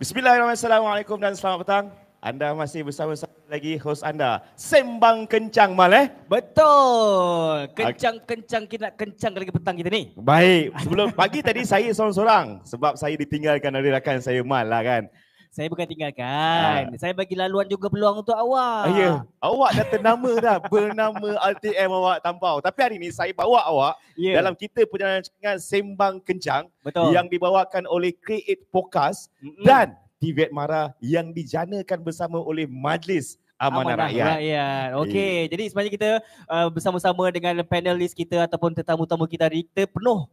Bismillahirrahmanirrahim. Assalamualaikum dan selamat petang. Anda masih bersama saya lagi, host anda, Sembang Kencang Mal Betul. Kencang-kencang kita nak kencang lagi petang kita ni. Baik, sebelum pagi tadi saya seorang-seorang sebab saya ditinggalkan oleh rakan saya Mal lah kan. Saya bukan tinggalkan. Saya bagi laluan juga peluang untuk awak. Ya, awak dah ternama dah bernama RTM awak tampau. Tapi hari ni saya bawa awak dalam kita perjalanan Sembang Kencang. Betul. Yang dibawakan oleh Create Podcast dan Tivet Mara yang dijanakan bersama oleh Majlis Amanah Rakyat. Okey, jadi sebenarnya kita bersama-sama dengan panelis kita ataupun tetamu-tetamu kita hari kita penuh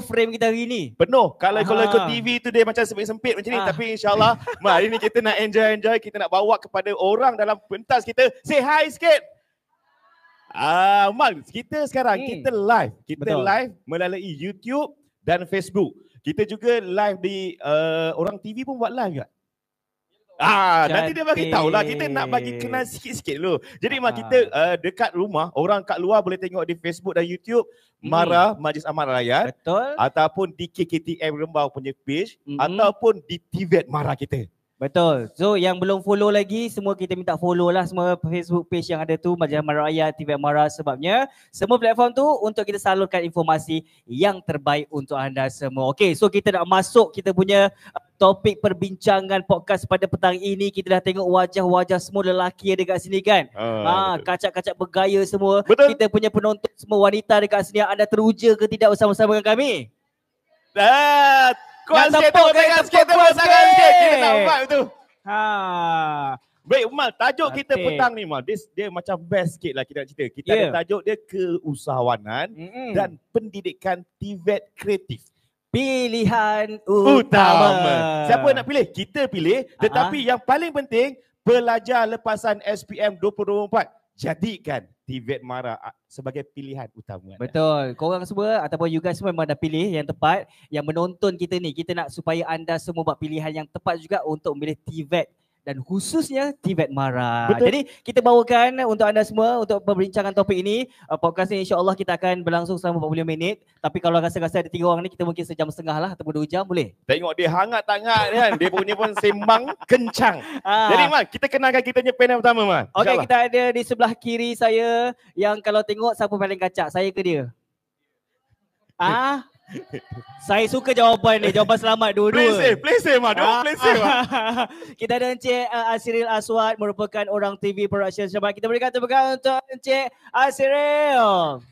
frame kita hari ni. Penuh. Kalau ikut TV tu dia macam sempit-sempit macam ni. Tapi insyaAllah hari ni kita nak enjoy. Kita nak bawa kepada orang dalam pentas kita. Say hi sikit. Mal, kita sekarang kita live. Live melalui YouTube dan Facebook. Kita juga live di orang TV pun buat live juga. Nanti dia bagi tahu lah. Kita nak bagi kenal sikit-sikit dulu. Jadi kita dekat rumah, orang kat luar boleh tengok di Facebook dan YouTube Mara, Majlis Amanah Rakyat. Betul. Ataupun di KKTM Rembau punya page ataupun di Tivet Mara kita. Betul. So yang belum follow lagi, semua kita minta follow lah semua Facebook page yang ada tu, Majlis Amanah Rakyat, Tivet Mara, sebabnya semua platform tu untuk kita salurkan informasi yang terbaik untuk anda semua. Okey, so kita nak masuk kita punya topik perbincangan podcast pada petang ini. Kita dah tengok wajah-wajah semua lelaki yang dekat sini kan. Kacak-kacak bergaya semua. Betul. Kita punya penonton semua wanita dekat sini. Anda teruja ke tidak bersama-sama dengan kami? Kuat sikit, tepuk tangan sikit. Kita nak buat tu. Baik, Mal, tajuk kita petang ni, Mal, dia macam best sikit lah kita nak cerita. Kita ada tajuk dia keusahawanan dan pendidikan Tivet kreatif. Pilihan utama. Siapa nak pilih? Kita pilih. Tetapi yang paling penting, pelajar lepasan SPM 2024. Jadikan Tivet Mara sebagai pilihan utama. Betul. Korang semua ataupun you guys semua memang dah pilih yang tepat. Yang menonton kita ni, kita nak supaya anda semua buat pilihan yang tepat juga untuk memilih Tivet dan khususnya Tivet Mara. Betul. Jadi kita bawakan untuk anda semua untuk perbincangan topik ini. Podcast ni insya-Allah kita akan berlangsung selama 45 minit. Tapi kalau rasa-rasa ada 3 orang ni, kita mungkin sejam setengah lah ataupun 2 jam boleh. Tengok dia hangat tak hangat kan. Dia punya pun sembang kencang. Jadi Mal, kita kenalkan kita punya panel pertama, Mal. Okey, kita ada di sebelah kiri saya yang kalau tengok siapa paling kacak, saya ke dia? Saya suka jawapan ni, jawapan selamat dua-dua. Play safe, Mal. Play safe. Kita ada Encik Asiril Aswad, merupakan orang TV Production Syabak. Kita berikan tepuk tangan untuk Encik Asiril.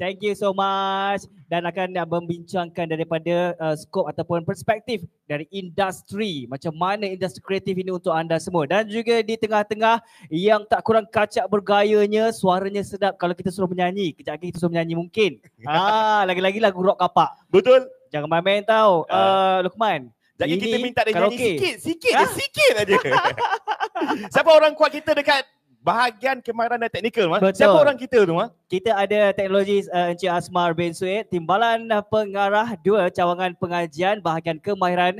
Thank you so much. Dan akan membincangkan daripada skop ataupun perspektif dari industri. Macam mana industri kreatif ini untuk anda semua. Dan juga di tengah-tengah yang tak kurang kacak bergayanya, suaranya sedap. Kalau kita suruh menyanyi, kejap lagi kita suruh menyanyi mungkin. Lagi-lagi lagu rock kapak. Betul. Jangan main-main tau. Lukman. Jadi kita minta dia nyanyi sikit aja. Siapa orang kuat kita dekat bahagian kemahiran dan teknikal, Mal? Siapa orang kita tu, Mal? Kita ada teknologi Encik Asmar bin Sued, Timbalan Pengarah 2 Cawangan Pengajian bahagian kemahiran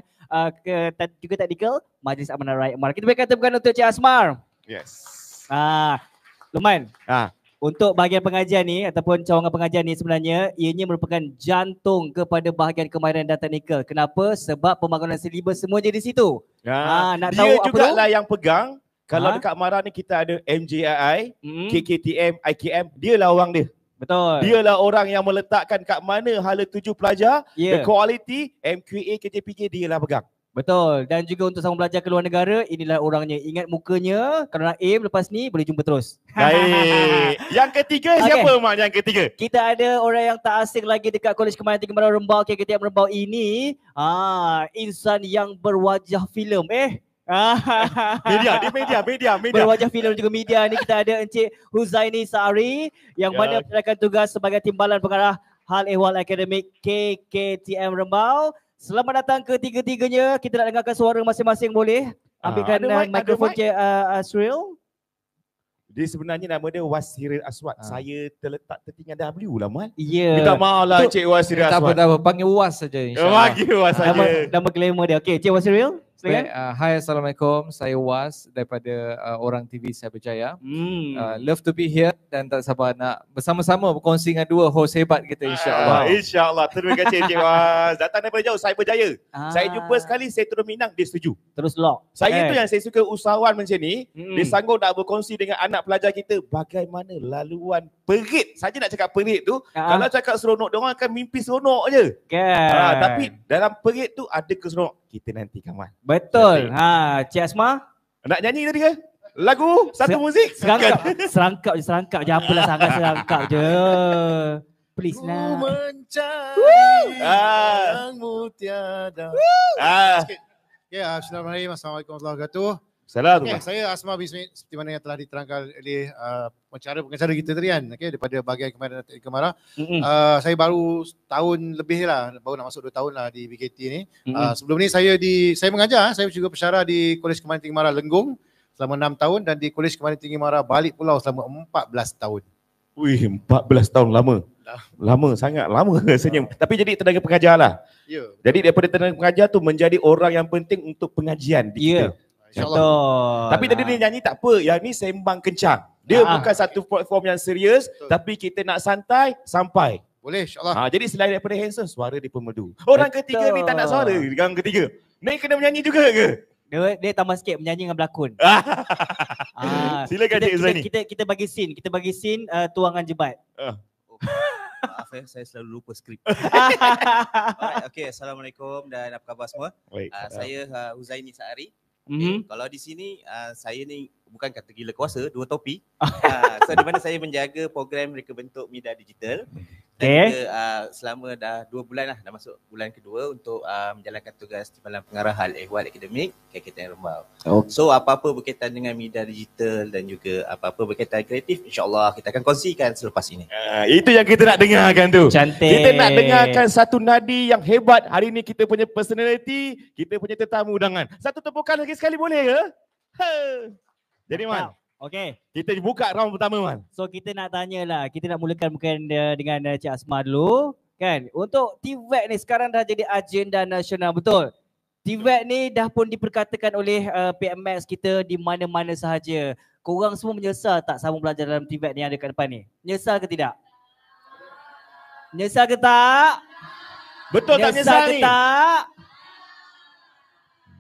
juga teknikal Majlis Amanah Rakyat. Kita berikan tepukan untuk Encik Asmar. Yes. Luman. Untuk bahagian pengajian ni ataupun cawangan pengajian ni sebenarnya ianya merupakan jantung kepada bahagian kemahiran dan teknikal. Kenapa? Sebab pembangunan silibus semua jadi di situ. Nak tahu dia jugalah yang pegang. Kalau dekat Mara ni kita ada MJII, KKTM, IKM, dialah orang dia. Betul. Dialah orang yang meletakkan kat mana hala tuju pelajar, the quality, MQA, KTPJ, dialah pegang. Betul. Dan juga untuk sama belajar ke luar negara, inilah orangnya. Ingat mukanya, kalau nak aim lepas ni boleh jumpa terus. Baik. Yang ketiga siapa, Mak? Yang ketiga? Kita ada orang yang tak asing lagi dekat Kolej Kemahiran Tinggi Mara Rembau, KKTM Rembau ini. Insan yang berwajah filem. Media. Berwajah filem juga media ni. Kita ada Encik Huzaini Sa'ari yang mana menjalankan tugas sebagai Timbalan Pengarah Hal Ehwal Akademik KKTM Rembau. Selamat datang ke tiga-tiganya. Kita nak dengarkan suara masing-masing, boleh? Ambilkan mikrofon Encik Asril. Dia sebenarnya nama dia Wasiril Aswad. Saya tertinggal W lah, Mal. Minta maaf lah, Encik Wasiril Aswad. Tak apa. Panggil Was saja, insyaAllah. Panggil Was saja. Nama glamour dia. Okey, Encik Wasiril. Silakan. Hai, Assalamualaikum. Saya Was daripada Orang TV Cyberjaya. Love to be here dan tak sabar nak bersama-sama berkongsi dengan dua host hebat kita insya-Allah. InsyaAllah. Terima kasih Encik Was. Datang daripada jauh, Cyberjaya. Saya jumpa sekali, saya terus minang, dia setuju. Terus lock. Saya tu yang saya suka usahawan macam ni, dia sanggup nak berkongsi dengan anak pelajar kita bagaimana laluan perit. Saja nak cakap perit tu, kalau cakap seronok, diorang akan mimpi seronok je. Tapi dalam perit tu ada keseronok. Kita nanti kawan. Betul. Cik Asma? Nak nyanyi tadi ke? Lagu? Satu muzik? Serangkap je. Apalah sangat serangkap je. Please lah. Ku mencari yang tiada. Bismillahirrahmanirrahim. Assalamualaikum warahmatullahi wabarakatuh. Salam. Saya Asma bin Smith seperti mana yang telah diterangkan oleh pengacara kita tadi kan, daripada bahagian Kementerian Teknik Kemara. Saya baru tahun lebih lah, baru nak masuk 2 tahun lah di BKT ni. Sebelum ni saya mengajar, saya juga pensyarah di Kolej Kemahiran Tinggi Mara Lenggong selama 6 tahun dan di Kolej Kemahiran Tinggi Mara Balik Pulau selama 14 tahun. Wih, 14 tahun lama. Lama, sangat lama rasanya. Tapi jadi tenaga pengajar lah. Ya. Jadi daripada tenaga pengajar tu menjadi orang yang penting untuk pengajian di kita. InsyaAllah. Tapi tadi dia nyanyi tak apa, yang ni sembang kencang. Dia bukan satu platform yang serius, tapi kita nak santai sampai. Boleh, insyaAllah. Jadi selain daripada handsome, suara dia pemerdu. Orang ketiga ni tak nak suara, orang ketiga. Ni kena menyanyi juga ke? Dia tambah sikit menyanyi dengan berlakon. Silakan Cik Zaini. Kita bagi scene tuangan jebat. Maaf saya selalu lupa skrip. Alright, okay, Assalamualaikum dan apa khabar semua? Saya Huzaini Saari. Kalau di sini saya ni bukan kata gila kuasa, 2 topi. So di mana saya menjaga program Reka Bentuk Media Digital. Dan juga selama dah 2 bulan lah, dah masuk bulan kedua untuk menjalankan tugas Timbalan Pengarahan Ehwal Akademik KKTN Rembau. So apa-apa berkaitan dengan media digital dan juga apa-apa berkaitan kreatif, insyaAllah kita akan kongsikan selepas ini. Itu yang kita nak dengarkan tu. Cantik. Kita nak dengarkan satu nadi yang hebat. Hari ni kita punya personality, kita punya tetamu undangan. Satu tepukan lagi sekali boleh ke? Jadi Man, okay, kita buka round pertama Man. So kita nak tanyalah, kita nak mulakan mungkin dengan Cik Asma dulu kan. Untuk TVET ni sekarang dah jadi agenda nasional, betul? TVET ni dah pun diperkatakan oleh PMX kita di mana-mana sahaja. Korang semua menyesal tak sambung belajar dalam TVET ni yang ada kat depan ni? Menyesal ke tidak? Menyesal ke tak? Betul tak menyesal ke ni? tak?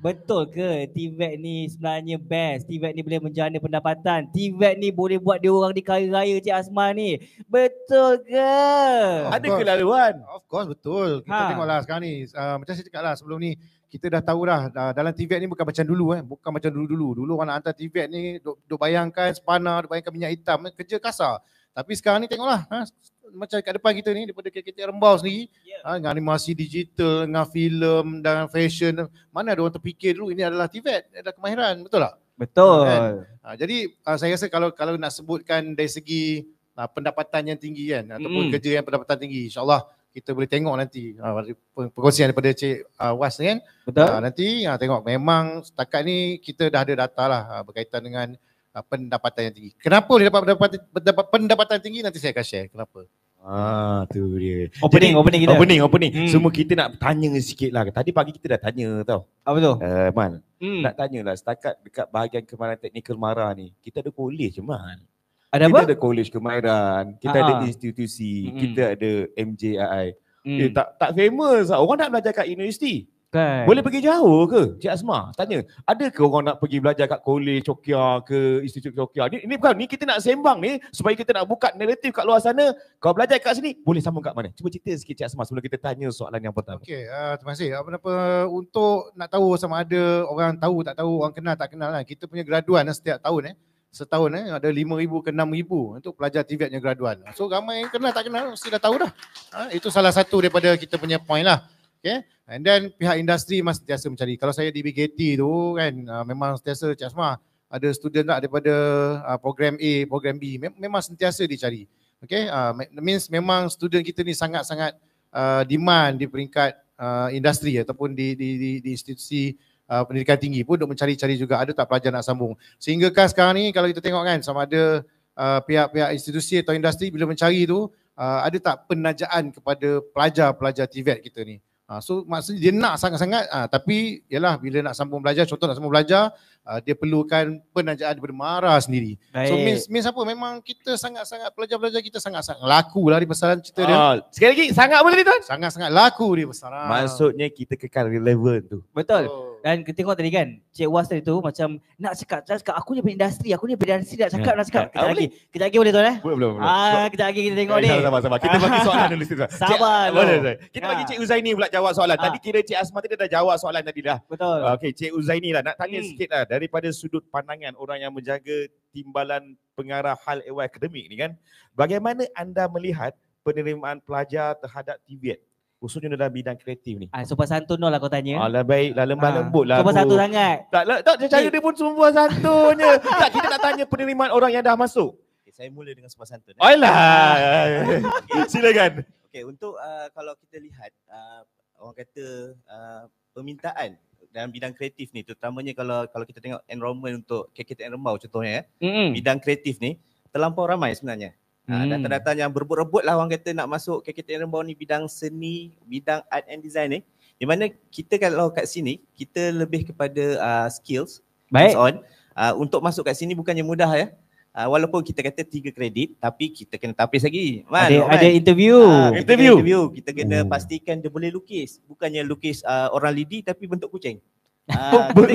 Betul ke TVET ni sebenarnya best? TVET ni boleh menjana pendapatan. TVET ni boleh buat dia orang dikaya raya Cik Asma ni. Betul ke? Ada kelaluan. Of course betul. Kita tengoklah sekarang ni. Macam saya cakap lah sebelum ni, kita dah tahu dah dalam TVET ni bukan macam dulu. Bukan macam dulu-dulu. Dulu orang nak hantar TVET ni duk bayangkan spana, duk bayangkan minyak hitam, kerja kasar. Tapi sekarang ni tengoklah. Macam kat depan kita ni daripada KKTN Rembau sendiri, dengan animasi digital, dengan filem dan fashion, mana ada orang terfikir dulu ini adalah TVET, adalah kemahiran, betul tak? Betul. Jadi saya rasa kalau nak sebutkan dari segi pendapatan yang tinggi kan, ataupun kerja yang pendapatan tinggi, insyaAllah kita boleh tengok nanti perkongsian daripada Cik Was ni kan. Betul. Nanti tengok memang setakat ni kita dah ada data lah berkaitan dengan pendapatan yang tinggi. Kenapa boleh dapat pendapatan tinggi, nanti saya akan share kenapa. Tu dia. Opening kita. Opening. Semua kita nak tanya sikit lah. Tadi pagi kita dah tanya tau. Apa tu? Man, nak tanyalah setakat dekat bahagian Kemahiran Teknikal Mara ni, kita ada college Man. Ada apa? Kita ada college kemahiran, kita ada institusi, kita ada MJI. Tak famous lah. Orang nak belajar kat universiti. Kan. Boleh pergi jauh ke? Cik Asma tanya, ada ke orang nak pergi belajar kat kolej Chokia ke institut Chokia? Ini bukan, ni kita nak sembang ni supaya kita nak buka naratif kat luar sana. Kau belajar kat sini, boleh sambung kat mana? Cuba cerita sikit Cik Asma sebelum kita tanya soalan yang pertama. Okey, terima kasih. Untuk nak tahu sama ada orang tahu tak tahu, orang kenal tak kenal lah. Kita punya graduan setiap tahun setahun ada 5,000 ke 6,000 untuk pelajar TVET-nya graduan. So ramai yang kenal tak kenal mesti dah tahu dah. Itu salah satu daripada kita punya point lah. Okay. And then pihak industri memang sentiasa mencari. Kalau saya di BKT tu kan, memang sentiasa Cik Asma ada student tak daripada program A, program B, memang sentiasa dicari. Okay, means memang student kita ni sangat-sangat demand di peringkat industri ataupun di institusi pendidikan tinggi pun untuk mencari-cari juga ada tak pelajar nak sambung. Sehingga kan sekarang ni kalau kita tengok kan sama ada pihak-pihak institusi atau industri bila mencari tu ada tak penajaan kepada pelajar-pelajar TVET kita ni. So maksudnya dia nak sangat-sangat tapi yalah bila nak sambung belajar, contoh nak sambung belajar, dia perlukan penajaan daripada Mara sendiri. Baik. So means apa? Memang kita sangat-sangat pelajar-pelajar kita sangat-sangat laku lah di pasaran cerita dia. Sekali lagi, sangat boleh tuan? Sangat-sangat laku di pasaran. Maksudnya kita kekal relevan tu. Betul. Dan kita tengok tadi kan, Cik Was tadi tu macam nak cakap aku ni berindustri, nak cakap. Kejap lagi boleh tuan Belum. Kejap lagi kita tengok ni. Sabar. Kita bagi soalan dulu. Sabar. Boleh. Kita bagi Cik Uzaini pula jawab soalan. Tadi kira Cik Asma tadi dah jawab soalan tadi dah. Betul. Okey, Cik Uzaini lah nak tanya sikit lah daripada sudut pandangan orang yang menjaga timbalan pengarah hal ehwal akademik ni kan. Bagaimana anda melihat penerimaan pelajar terhadap TVET? Khususnya dalam bidang kreatif ni. Sopan santun lah kau tanya. Alah baiklah, lembah lembut lah. Sopan santun sangat. Tak cara dia pun sopan santunnya. Tak, kita nak tanya penerimaan orang yang dah masuk. Okay, saya mula dengan sopan santun. Alah. Silakan. Okey, untuk kalau kita lihat orang kata permintaan dalam bidang kreatif ni, terutamanya kalau kita tengok enrollment untuk KKTN Rembau contohnya bidang kreatif ni terlampau ramai sebenarnya. Data-data yang berebut-rebut lah orang kata nak masuk KKTN Rembau ni bidang seni, bidang art and design ni. Di mana kita kalau kat sini kita lebih kepada skills. Baik. Untuk masuk kat sini bukannya mudah ya. Walaupun kita kata 3 kredit tapi kita kena tapis lagi. Ada interview. Interview. Kita kena pastikan dia boleh lukis. Bukannya lukis orang lidi tapi bentuk kucing.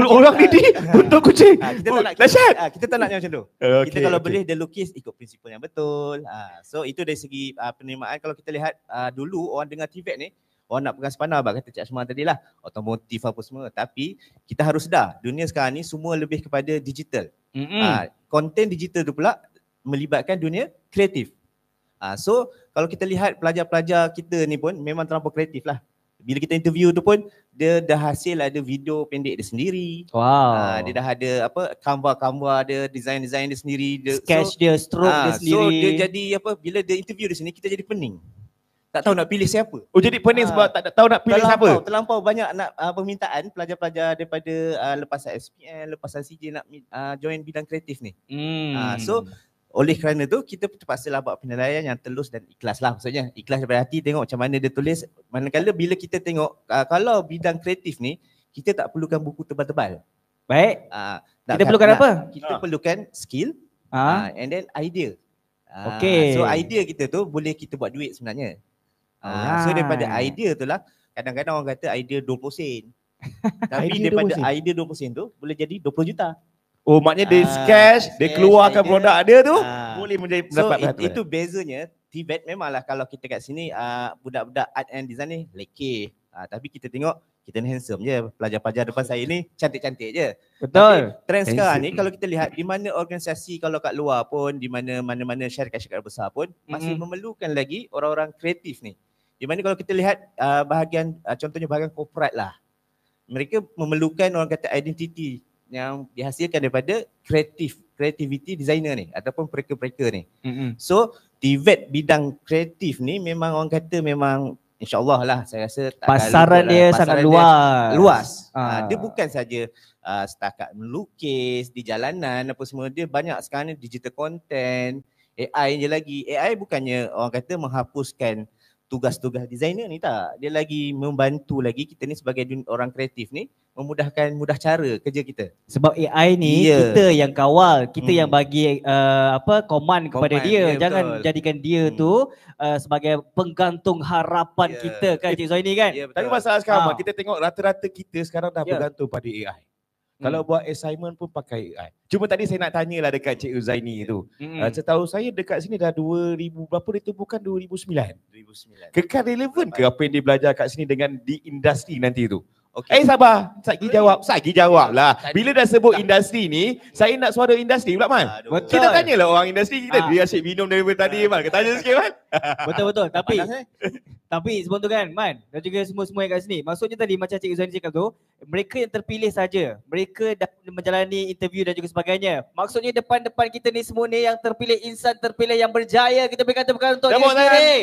Orang lidi bentuk kucing. Kita tak nak macam tu. Kita kalau boleh dia lukis ikut prinsipal yang betul. So itu dari segi penerimaan. Kalau kita lihat dulu orang dengar TVET ni, orang nak pegang sepanar kata Cik Asma tadi lah, otomotif apa semua. Tapi kita harus sedar dunia sekarang ni semua lebih kepada digital. Konten digital tu pula melibatkan dunia kreatif. So kalau kita lihat pelajar-pelajar kita ni pun memang terlampau kreatif lah. Bila kita interview tu pun dia dah hasil ada video pendek dia sendiri. Wow. Dia dah ada Canva dia, design dia sendiri, sketch dia, stroke dia sendiri. So dia jadi bila dia interview di sini kita jadi pening. Tak tahu nak pilih siapa. Jadi pening sebab tak tahu nak pilih siapa. Terlampau banyak nak permintaan pelajar-pelajar daripada lepasan SPM, lepasan CJ nak join bidang kreatif ni. So oleh kerana tu kita terpaksalah buat penilaian yang telus dan ikhlas lah, maksudnya ikhlas daripada hati, tengok macam mana dia tulis. Manakala bila kita tengok kalau bidang kreatif ni kita tak perlukan buku tebal-tebal. Baik. Kita perlukan apa? Kita perlukan skill and then idea. Okay. So idea kita tu boleh kita buat duit sebenarnya. So daripada idea tu lah, kadang-kadang orang kata idea 20 sen. Tapi daripada idea 20 sen tu boleh jadi 20 juta. Oh, maknanya dia sketch, dia keluarkan produk dia tu, boleh mendapat itu bezanya. TVET memanglah kalau kita kat sini budak-budak art and design ni lekeh. Tapi kita tengok kita ni handsome je. Pelajar-pelajar depan saya ni cantik-cantik je. Betul. Tapi trend sekarang ni kalau kita lihat di mana organisasi kalau kat luar pun, di mana-mana syarikat-syarikat besar pun masih memerlukan lagi orang-orang kreatif ni. Di mana kalau kita lihat contohnya bahagian korporat lah. Mereka memerlukan orang kata identiti yang dihasilkan daripada creativity designer ni ataupun mereka-mereka ni. So TVET bidang kreatif ni memang orang kata memang insya-Allah lah saya rasa pasaran dia sangat luas. Dia bukan saja setakat melukis di jalanan apa semua, dia banyak sekarang ni digital content, AI je lagi. AI bukannya orang kata menghapuskan tugas-tugas designer ni, tak. Dia lagi membantu lagi kita ni sebagai orang kreatif ni mudah cara kerja kita. Sebab AI ni kita yang kawal, kita yang bagi command kepada dia. Jangan jadikan dia tu sebagai penggantung harapan kita kan Cik Zaini kan. Tapi masalah sekarang kita tengok rata-rata kita sekarang dah bergantung pada AI. Kalau buat assignment pun pakai AI. Cuma tadi saya nak tanyalah dekat Cik Uzaini tu. Setahu saya dekat sini dah 2000 berapa ditubuhkan 2009. Kekal relevan ke apa yang dia belajar kat sini dengan di industri nanti tu? Okay. Sabar. Sagi jawab lah. Bila dah sebut industri ni, saya nak suara industri pula Man. Betul. Kita tanyalah orang industri kita. Dia asyik minum daripada tadi Man. Kita tanya sikit Man. Betul. Tapi sebelum tu kan Man dan juga semua-semua yang kat sini, maksudnya tadi macam Cik Uzaini cakap tu, mereka yang terpilih saja. Mereka dah menjalani interview dan juga sebagainya. Maksudnya depan-depan kita ni semua ni yang terpilih, insan terpilih yang berjaya. Kita berikan tepukan untuk dia sendiri.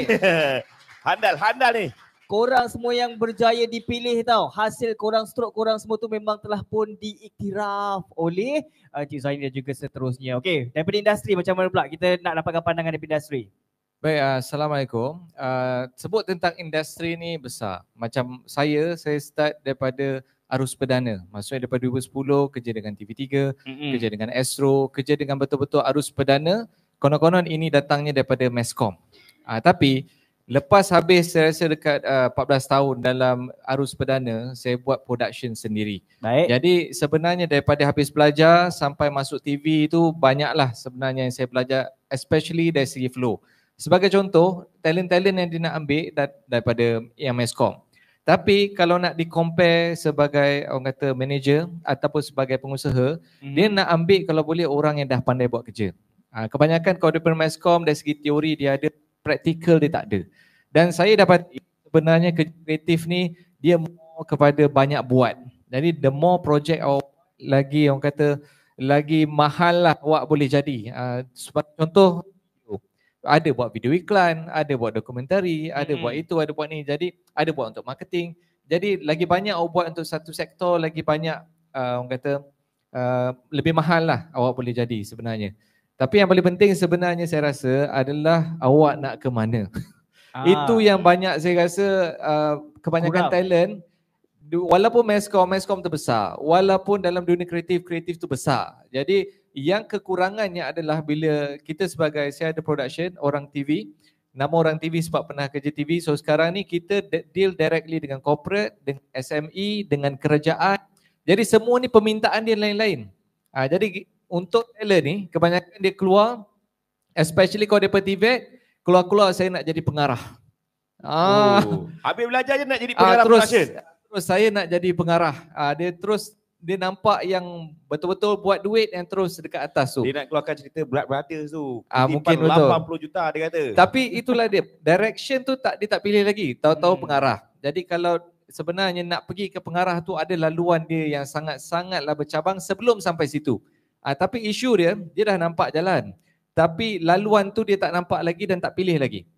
Handal ni. Korang semua yang berjaya dipilih tau. Hasil korang, stroke korang semua tu memang telah pun diiktiraf oleh Cik Zaini dan juga seterusnya. Okey, daripada industri macam mana pula kita nak dapatkan pandangan daripada industri? Baik, Assalamualaikum. Sebut tentang industri ni besar. Macam saya start daripada arus perdana. Maksudnya daripada 2010 kerja dengan TV3, kerja dengan Astro, kerja dengan betul-betul arus perdana. Konon-konon ini datangnya daripada Meskom. Tapi lepas habis saya rasa dekat 14 tahun dalam arus perdana, saya buat production sendiri. Baik. Jadi sebenarnya daripada habis belajar sampai masuk TV itu banyaklah sebenarnya yang saya belajar, especially dari segi flow. Sebagai contoh, talent-talent yang dia nak ambil daripada yang Meskom. Tapi kalau nak di-compare sebagai orang kata manager ataupun sebagai pengusaha, dia nak ambil kalau boleh orang yang dah pandai buat kerja. Kebanyakan kalau daripada Meskom dari segi teori dia ada, praktikal dia tak ada. Dan saya dapat sebenarnya kerja kreatif ni dia more kepada banyak buat. Jadi the more project awak lagi orang kata lagi mahal lah awak boleh jadi. Sebagai contoh, ada buat video iklan, ada buat dokumentari, ada buat itu, ada buat ni. Jadi ada buat untuk marketing. Jadi lagi banyak awak buat untuk satu sektor, lagi banyak orang kata lebih mahal lah awak boleh jadi sebenarnya. Tapi yang paling penting sebenarnya saya rasa adalah awak nak ke mana. Itu yang banyak saya rasa kebanyakan talent, walaupun Meskom terbesar, walaupun dalam dunia kreatif tu besar. Jadi yang kekurangannya adalah bila kita sebagai, saya ada production, orang TV, nama orang TV sebab pernah kerja TV, so sekarang ni kita deal directly dengan corporate, dengan SME, dengan kerajaan. Jadi semua ni permintaan dia lain-lain. Jadi untuk talent ni, kebanyakan dia keluar, especially kalau dia TVET, keluar-keluar saya nak jadi pengarah. Habis belajar je nak jadi pengarah production. Terus saya nak jadi pengarah. Dia nampak yang betul-betul buat duit yang terus dekat atas tu. Dia nak keluarkan cerita Blood Brothers tu. Mungkin betul. 80 juta dia kata. Tapi itulah dia. Direction tu dia tak pilih lagi. Tahu-tahu pengarah. Jadi kalau sebenarnya nak pergi ke pengarah tu ada laluan dia yang sangat-sangatlah bercabang sebelum sampai situ. Tapi isu dia dah nampak jalan. Tapi laluan tu dia tak nampak lagi dan tak pilih lagi.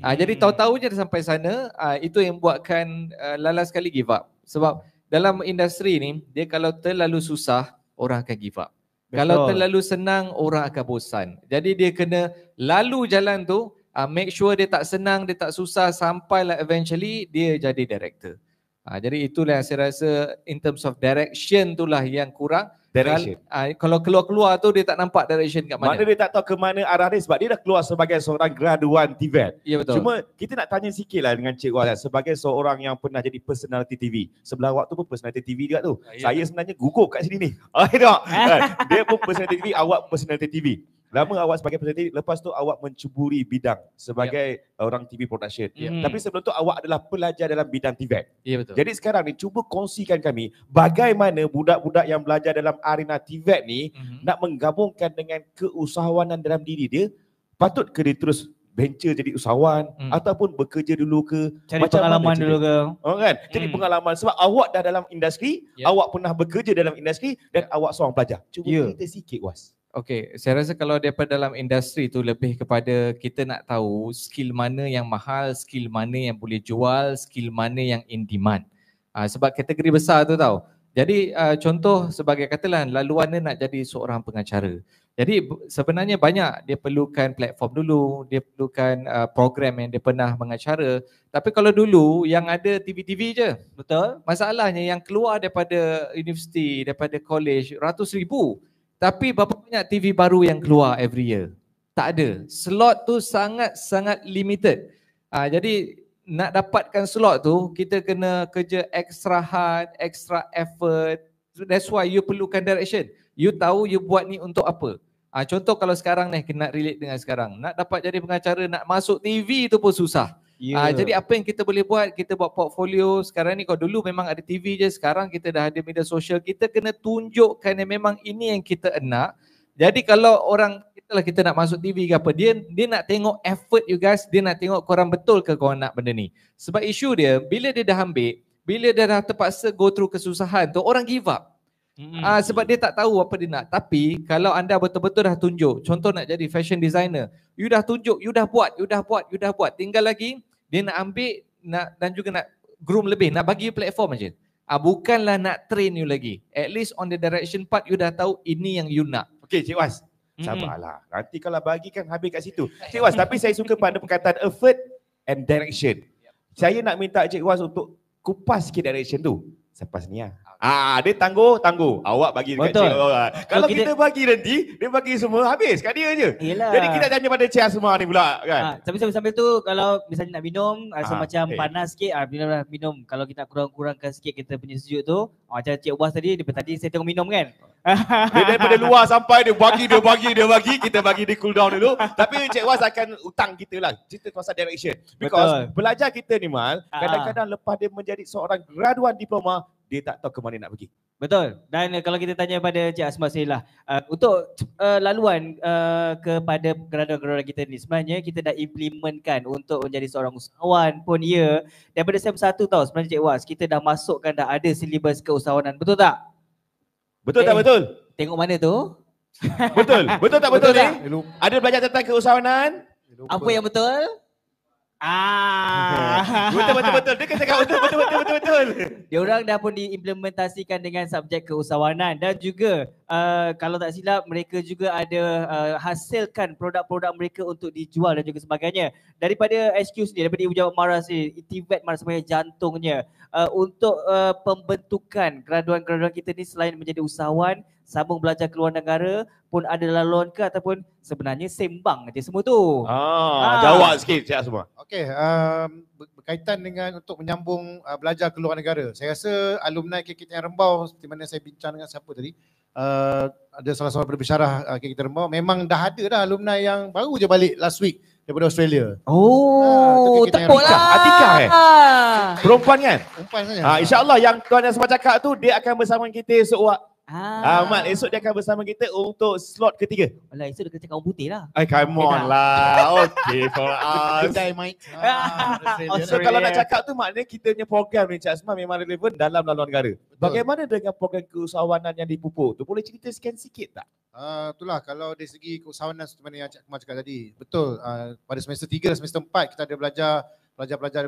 Jadi tahu-tahu je dah sampai sana, itu yang buatkan lala sekali give up. Sebab dalam industri ni, dia kalau terlalu susah, orang akan give up. Betul. Kalau terlalu senang, orang akan bosan. Jadi dia kena lalu jalan tu, make sure dia tak senang, dia tak susah, sampailah eventually dia jadi director. Jadi itulah yang saya rasa in terms of direction itulah yang kurang. Direction. Kalau keluar-keluar tu dia tak nampak direction kat mana. Mana dia tak tahu ke mana arah dia sebab dia dah keluar sebagai seorang graduan TVET. Ya betul. Cuma kita nak tanya sikit lah dengan Cik Waz sebagai seorang yang pernah jadi personality TV. Sebelah awak tu pun personality TV juga tu. Saya sebenarnya gugup kat sini ni. Dia pun personality TV, awak personality TV. Lama awak sebagai personality, lepas tu awak mencuburi bidang sebagai orang TV production. Tapi sebelum tu awak adalah pelajar dalam bidang TVET. Ya betul. Jadi sekarang ni cuba kongsikan kami bagaimana budak-budak yang belajar dalam arena TVET ni nak menggabungkan dengan keusahawanan dalam diri dia. Patut ke dia terus venture jadi usahawan ataupun bekerja dulu ke, cari pengalaman dulu ke. Kan? Jadi pengalaman sebab awak dah dalam industri, awak pernah bekerja dalam industri dan awak seorang pelajar. Cuba cerita sikit Was. Okey, saya rasa kalau daripada dalam industri tu lebih kepada kita nak tahu skill mana yang mahal, skill mana yang boleh jual, skill mana yang in demand. Sebab kategori besar tu tau. Jadi contoh sebagai katalah laluan dia nak jadi seorang pengacara. Jadi sebenarnya banyak dia perlukan platform dulu, dia perlukan program yang dia pernah mengacara. Tapi kalau dulu yang ada TV-TV je. Betul. Masalahnya yang keluar daripada universiti, daripada college ratus ribu. Tapi berapa banyak TV baru yang keluar every year? Tak ada. Slot tu sangat-sangat limited. Jadi nak dapatkan slot tu, kita kena kerja extra hard, extra effort. That's why you perlukan direction. You tahu you buat ni untuk apa. Contoh kalau sekarang ni, kena relate dengan sekarang. Nak dapat jadi pengacara, nak masuk TV tu pun susah. Jadi apa yang kita boleh buat, kita buat portfolio. Sekarang ni kalau dulu memang ada TV je, sekarang kita dah ada media sosial. Kita kena tunjukkan yang memang ini yang kita nak. Jadi kalau orang, kita nak masuk TV ke apa, dia nak tengok effort you guys, dia nak tengok korang betul ke korang nak benda ni. Sebab isu dia, bila dia dah ambil, bila dia dah terpaksa go through kesusahan tu, orang give up. Sebab dia tak tahu apa dia nak. Tapi kalau anda betul-betul dah tunjuk, contoh nak jadi fashion designer, you dah tunjuk, you dah buat. Tinggal lagi, dia nak ambil dan juga nak groom lebih, nak bagi platform aja. Bukanlah nak train you lagi. At least on the direction part, you dah tahu ini yang you nak. Okay Cik Was, Sabarlah. Nanti kalau bagi kan habis kat situ. Cik Was, tapi saya suka pada perkataan effort and direction. Saya nak minta Cik Was untuk kupas sikit direction tu. Selepas ni lah. Dia tangguh. Awak bagi dekat Betul. Cik. Kalau kita bagi nanti, dia bagi semua habis kat dia je. Yelah. Jadi kita tanya pada Cik Asma ni pula kan. Sambil-sambil tu kalau misalnya nak minum rasa macam panas sikit, minum. Kalau kita nak kurang-kurangkan sikit kita punya sejuk tu, macam Cik Was tadi, tadi saya tengok minum kan. Dia daripada luar sampai dia bagi, kita bagi dia cool down dulu. Tapi Cik Was akan utang kita lah cerita pasal direction. Because pelajar kita ni Mal, kadang-kadang lepas dia menjadi seorang graduan diploma, dia tak tahu ke mana nak pergi. Betul. Dan kalau kita tanya pada Cik Asma Sailah, untuk laluan kepada graduan-graduan kita ni, sebenarnya kita dah implementkan untuk menjadi seorang usahawan pun ya. Daripada SEM 1 tau sebenarnya Cik Was, kita dah masukkan dah ada silibus keusahawanan. Betul tak? Betul tak betul? Tengok mana tu? Betul. Betul tak betul ni? Tak? Ada belajar tentang keusahawanan? Apa yang betul? Betul. Dia kata cakap betul. Dia orang dah pun diimplementasikan dengan subjek keusahawanan dan juga kalau tak silap mereka juga ada hasilkan produk-produk mereka untuk dijual dan juga sebagainya. Daripada SQ sendiri, daripada Ibu Jawab Mara sendiri, TVET Mara sebagai jantungnya untuk pembentukan graduan-graduan kita ni selain menjadi usahawan, sambung belajar ke luar negara pun ada laluan ke ataupun sebenarnya sembang je semua tu? Jawab sikit Cik Asma. Okey, berkaitan dengan untuk menyambung belajar ke luar negara. Saya rasa alumni KKTN Rembau seperti mana saya bincang dengan siapa tadi, ada salah seorang berbisyarah KKTN Rembau, memang dah ada dah alumni yang baru je balik last week daripada Australia. Tepuk lah. Atika perempuan kan? Perempuan saja. InsyaAllah yang Tuan Asma cakap tu, dia akan bersama kita esok wak. Mat, esok dia akan bersama kita untuk slot ketiga. Alah, esok dia kena cakap orang putih lah. Come on lah. Okay for us. Kedai Mike. So kalau nak cakap tu maknanya kita punya program ni Cik Asma memang relevan dalam laluan negara. Bagaimana dengan program keusahawanan yang dipupuk tu? Boleh cerita sikit tak? Itulah kalau dari segi keusahawanan seperti mana yang Cik Akmal cakap tadi. Betul. Pada semester 3 dan semester 4 kita ada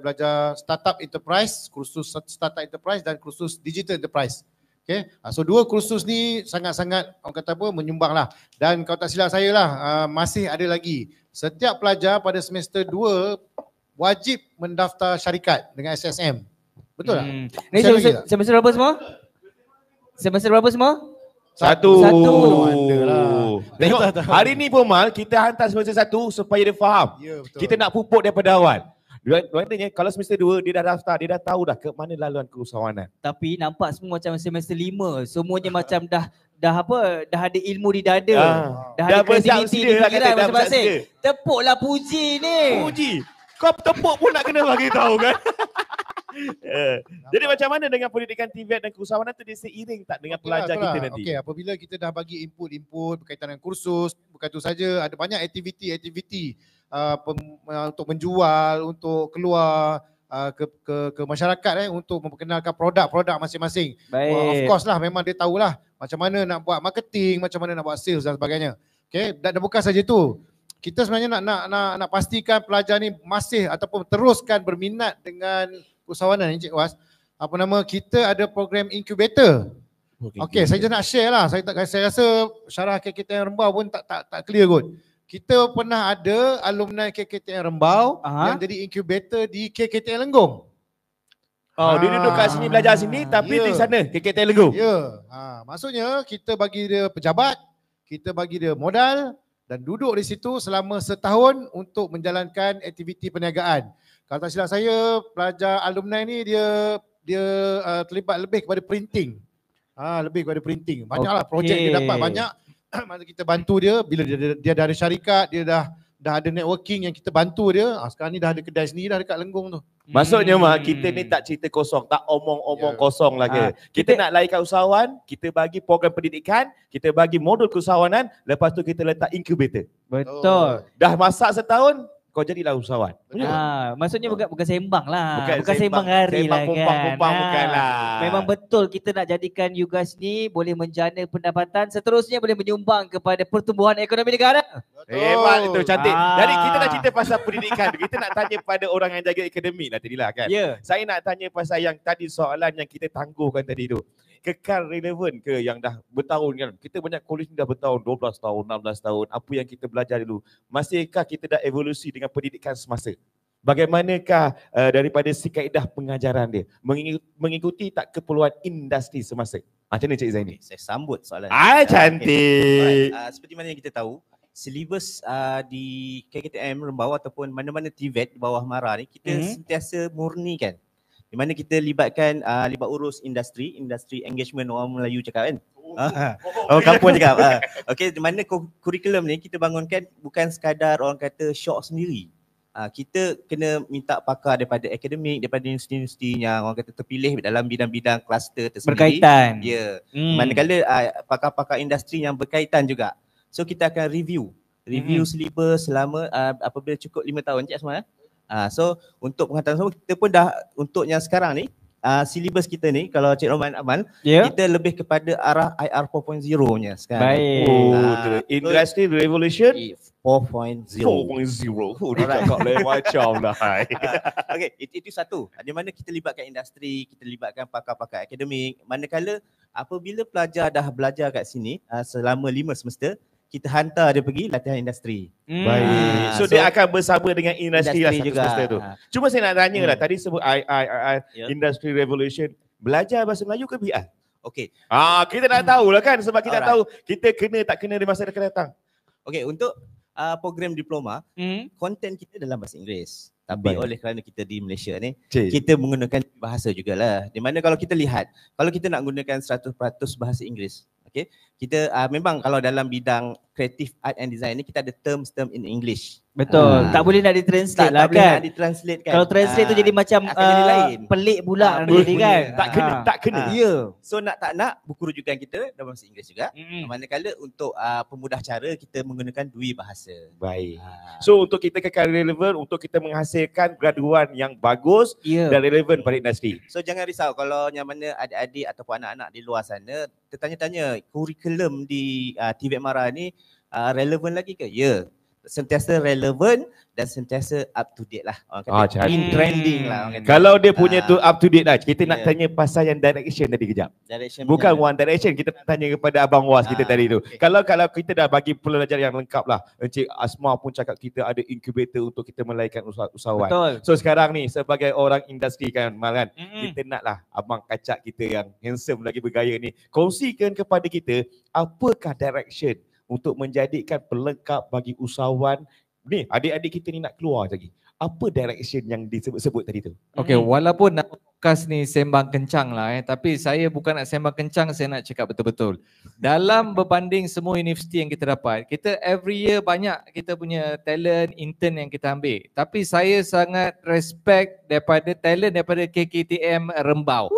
belajar startup enterprise, kursus startup enterprise dan kursus digital enterprise. Okay. So dua kursus ni sangat-sangat orang kata apa menyumbang lah. Dan kalau tak silap saya lah masih ada lagi. Setiap pelajar pada semester 2 wajib mendaftar syarikat dengan SSM. Betul tak? Semester berapa semua? Semester berapa semua? Satu. Tengok hari ni pun Mal, kita hantar semester 1 supaya dia faham. Ya, betul. Kita nak pupuk daripada awal. Maknanya kalau semester 2 dia dah daftar, dia dah tahu dah ke mana laluan keusahawanan. Tapi nampak semua macam semester 5, semuanya macam dah ada ilmu di dada. Dah ada kreativiti di fikiran masing-masing. Tepuklah puji ni. Puji. Kau tepuk pun nak kena bagi tahu kan. Jadi macam mana dengan pendidikan TVET dan keusahawanan tu dia seiring tak dengan pelajar kita nanti? Okey, apabila kita dah bagi input berkaitan dengan kursus, bukan tu saja, ada banyak aktiviti untuk menjual, untuk keluar ke masyarakat untuk memperkenalkan produk-produk masing-masing. Of course lah, memang dia tahulah macam mana nak buat marketing, macam mana nak buat sales dan sebagainya. Okey, dan bukan saja tu. Kita sebenarnya nak pastikan pelajar ni masih ataupun teruskan berminat dengan usahawanan ni Cik Was. Kita ada program incubator. Okey, saya just nak share lah. Saya rasa syarah KKTN Rembau pun tak clear kot. Kita pernah ada alumni KKTN Rembau yang jadi incubator di KKTN Lenggong. Dia duduk kat sini belajar sini tapi di sana KKTN Lenggong. Ya. Maksudnya kita bagi dia pejabat, kita bagi dia modal dan duduk di situ selama setahun untuk menjalankan aktiviti perniagaan. Kalau tak silap saya, pelajar alumni ni dia terlibat lebih kepada printing. Banyaklah projek dia dapat banyak. Masa kita bantu dia, bila dia dah ada syarikat, dia dah ada networking yang kita bantu dia. Sekarang ni dah ada kedai sendiri dah dekat Lenggong tu. Maksudnya Mak, kita ni tak cerita kosong, tak omong-omong kosong lagi. Kita nak laikan usahawan, kita bagi program pendidikan, kita bagi modul keusahawanan, lepas tu kita letak incubator. Betul. Dah masak setahun, kau jadilah usahawan. Maksudnya bukan sembang lah. Bukan sembang hari lah kan. Pumpang bukan lah. Memang betul kita nak jadikan you guys ni boleh menjana pendapatan, seterusnya boleh menyumbang kepada pertumbuhan ekonomi negara. Hebat itu, cantik. Jadi kita nak cerita pasal pendidikan. Kita nak tanya pada orang yang jaga akademik lah tadi lah kan. Saya nak tanya pasal yang tadi soalan yang kita tangguhkan tadi tu. kekal relevan ke yang dah bertahun kan? Kita banyak kolej ni dah bertahun, 12 tahun, 16 tahun. Apa yang kita belajar dulu? Masihkah kita dah evolusi dengan pendidikan semasa? Bagaimanakah daripada si kaedah pengajaran dia? Mengikuti tak keperluan industri semasa? Macam mana Cik Zaini? Saya sambut soalan. Cantik. Seperti mana yang kita tahu, silibus di KKTM Rembau ataupun mana-mana TVET di bawah MARA ni, kita sentiasa murnikan. Di mana kita libat urus industri engagement, orang Melayu cakap kan. Orang kampung cakap. Okey, di mana kurikulum ni kita bangunkan bukan sekadar orang kata syok sendiri. Kita kena minta pakar daripada akademik, daripada universiti-universiti yang orang kata terpilih dalam bidang-bidang kluster tersendiri. Berkaitan. Ya. Manakala pakar-pakar industri yang berkaitan juga. So kita akan review silibus selama apabila cukup 5 tahun Cik Asma. So untuk pengetahuan semua, kita pun dah untuk yang sekarang ni silibus kita ni, kalau Cik Roman aman, kita lebih kepada arah IR 4.0-nya sekarang. Baik. Industry Revolution 4.0. Dia cakap lain macam lah. Okey, itu satu. Di mana kita libatkan industri, kita libatkan pakar-pakar akademik. Manakala apabila pelajar dah belajar kat sini selama 5 semester, kita hantar dia pergi latihan industri. Baik. So dia akan bersama dengan industri lah satu juga. semester tu. Cuma saya nak tanya lah, tadi sebut Industry Revolution, belajar bahasa Melayu ke BR? Okey. Kita nak tahu lah kan, sebab kita nak tahu kita kena tak kena di masa akan datang. Okey, untuk program diploma, konten kita dalam bahasa Inggeris. Tapi oleh kerana kita di Malaysia ni, kita menggunakan bahasa jugalah. Di mana kalau kita lihat, kalau kita nak gunakan 100% bahasa Inggeris, okay, kita memang kalau dalam bidang creative art and design ni kita ada term in English. Betul. Tak boleh nak ditranslate lah tak boleh kan. nak ditranslate kan. Kalau translate tu jadi macam lain. pelik pula jadi kan. Tak kena. Ya. So tak nak buku rujukan kita dalam bahasa Inggeris juga. Manakala untuk pemudah cara kita menggunakan dua bahasa. Baik. So untuk kita kekal relevan, untuk kita menghasilkan graduan yang bagus dan relevan pada industri. So jangan risau kalau yang mana adik-adik ataupun anak-anak di luar sana tertanya-tanya kurikulum di TVET MARA ni relevan lagi ke? Ya. Sentiasa relevan dan sentiasa up to date lah. Orang kata in trending lah. Kalau dia punya tu up to date lah, kita nak tanya pasal yang direction tadi kejap. Bukan One Direction, kita nak tanya kepada Abang Was kita tadi tu. Kalau kita dah bagi pelajar yang lengkap lah. Encik Asma pun cakap kita ada incubator untuk kita melahirkan usahawan. Betul. So sekarang ni sebagai orang industri kan Mal kan, kita naklah Abang Kacak kita yang handsome lagi bergaya ni kongsikan kepada kita apakah direction untuk menjadikan pelengkap bagi usahawan ni, adik-adik kita ni nak keluar lagi. Apa direction yang disebut-sebut tadi tu? Okey, walaupun nak podcast ni sembang kencang lah tapi saya bukan nak sembang kencang, saya nak cakap betul-betul. Dalam berbanding semua universiti yang kita dapat, kita every year banyak kita punya talent intern yang kita ambil. Tapi saya sangat respect daripada talent daripada KKTM Rembau.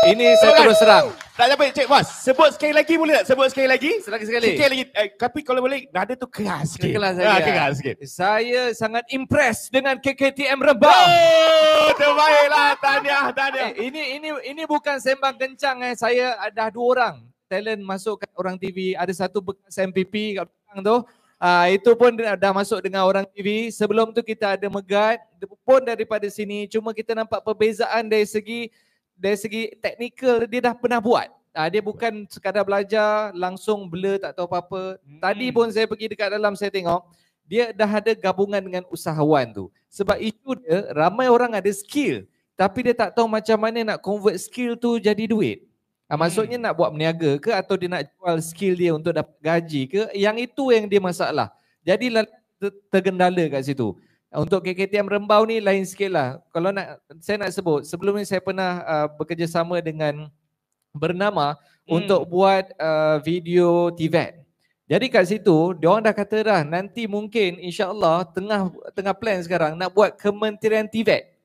Ini saya terus serang. Tak apa Cik Mas, sebut sekali lagi boleh tak? Sebut sekali lagi? Sekali. Sekali lagi. Tapi kalau boleh nada tu keras sikit. Keras sikit. Saya sangat impress dengan KKTM Rembau. Oh, terbaiklah. Tahniah. Ini bukan sembang kencang Saya ada 2 orang talent masuk kat Orang TV. Ada satu bekas MPP kat belakang tu. Itu pun dah masuk dengan Orang TV. Sebelum tu kita ada Megat pun daripada sini. Cuma kita nampak perbezaan dari segi teknikal dia dah pernah buat. Dia bukan sekadar belajar langsung blur tak tahu apa-apa. Tadi pun saya pergi dekat dalam, saya tengok dia dah ada gabungan dengan usahawan tu. Sebab itu dia ramai orang ada skill tapi dia tak tahu macam mana nak convert skill tu jadi duit. Maksudnya nak buat berniaga ke atau dia nak jual skill dia untuk dapat gaji ke, yang itu yang dia masalah. Jadi tergendala kat situ. Untuk KKTM Rembau ni lain sikit lah. Kalau saya nak sebut, sebelum ni saya pernah bekerjasama dengan Bernama untuk buat video TVET. Jadi kat situ, diorang dah kata dah nanti mungkin insyaAllah tengah plan sekarang nak buat kementerian TVET.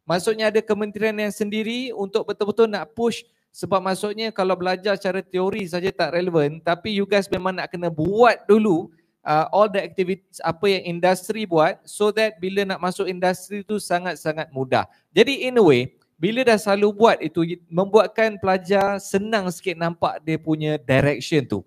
Maksudnya ada kementerian yang sendiri untuk betul-betul nak push. Sebab maksudnya kalau belajar secara teori saja tak relevan, tapi you guys memang nak kena buat dulu all the activities apa yang industri buat, so that bila nak masuk industri tu sangat-sangat mudah. Jadi in a way, bila dah selalu buat itu, membuatkan pelajar senang sikit nampak dia punya direction tu.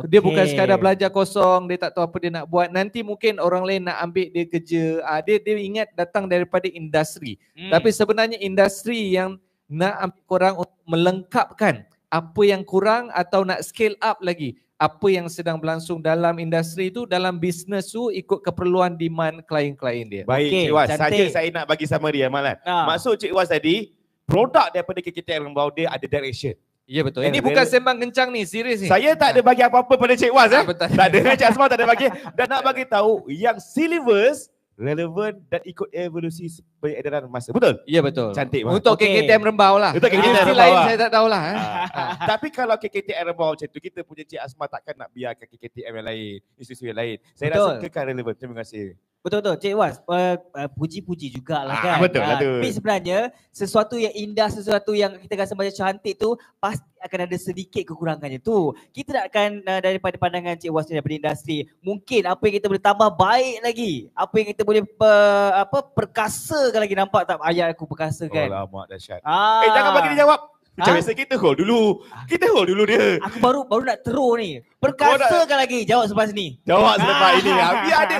Dia bukan sekadar belajar kosong, dia tak tahu apa dia nak buat. Nanti mungkin orang lain nak ambil dia kerja, dia ingat datang daripada industri. Tapi sebenarnya industri yang nak ambil korang untuk melengkapkan apa yang kurang atau nak scale up lagi. Apa yang sedang berlangsung dalam industri itu, dalam bisnes tu ikut keperluan demand klien-klien dia. Baik, Cik Was. Saja saya nak bagi summary Amalan. Maksud Cik Was tadi, produk daripada KKTM Rembau dia ada direction. Ya betul. Ini bukan sembang kencang ni, serius ni. Saya tak ada bagi apa-apa pada Cik Was. Betul. Tak ada, Cik Asma tak ada bagi. Dan nak bagi tahu yang syllabus relevan dan ikut evolusi peredaran masa. Betul? Ya betul. Cantik. Untuk KKTM Rembau lah. Untuk KKTM Industri Rembau lain lah. saya tak tahulah. Tapi kalau KKTM Rembau macam tu, kita punya Cik Asma takkan nak biarkan KKTM yang lain, institusi yang lain. Saya rasa kekal relevan. Terima kasih. Betul-betul, Cik Was, puji-puji jugalah kan. Betul. Tapi sebenarnya sesuatu yang indah, sesuatu yang kita rasa macam cantik tu pasti akan ada sedikit kekurangannya tu. Kita takkan daripada pandangan Cik Was daripada industri, mungkin apa yang kita boleh tambah baik lagi, apa yang kita boleh perkasakan lagi. Nampak tak ayat aku perkasa kan? Oh lama dahsyat. Jangan bagi dia jawab. Macam biasa kita hold dulu. Kita hold dulu dia. Aku baru nak terus ni. Perkasakan lagi jawab selepas ni. Jawab selepas ini. Biar ada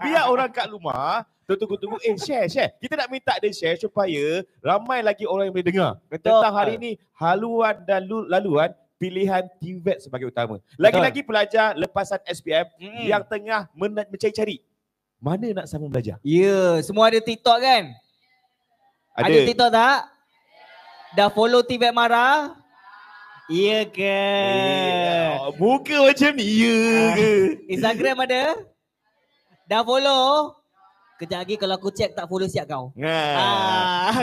biar orang kat rumah tunggu. Share. Kita nak minta dia share supaya ramai lagi orang yang boleh dengar. Betul. Tentang hari ni haluan dan laluan pilihan TVET sebagai utama. Lagi-lagi pelajar lepasan SPM yang tengah mencari-cari mana nak sambung belajar. Ya, semua ada TikTok kan? Ada TikTok tak? Dah follow TVET Mara? Ya ke? Muka macam ni ya ke? Instagram ada? Dah follow? Kejap lagi kalau aku check tak follow siap kau.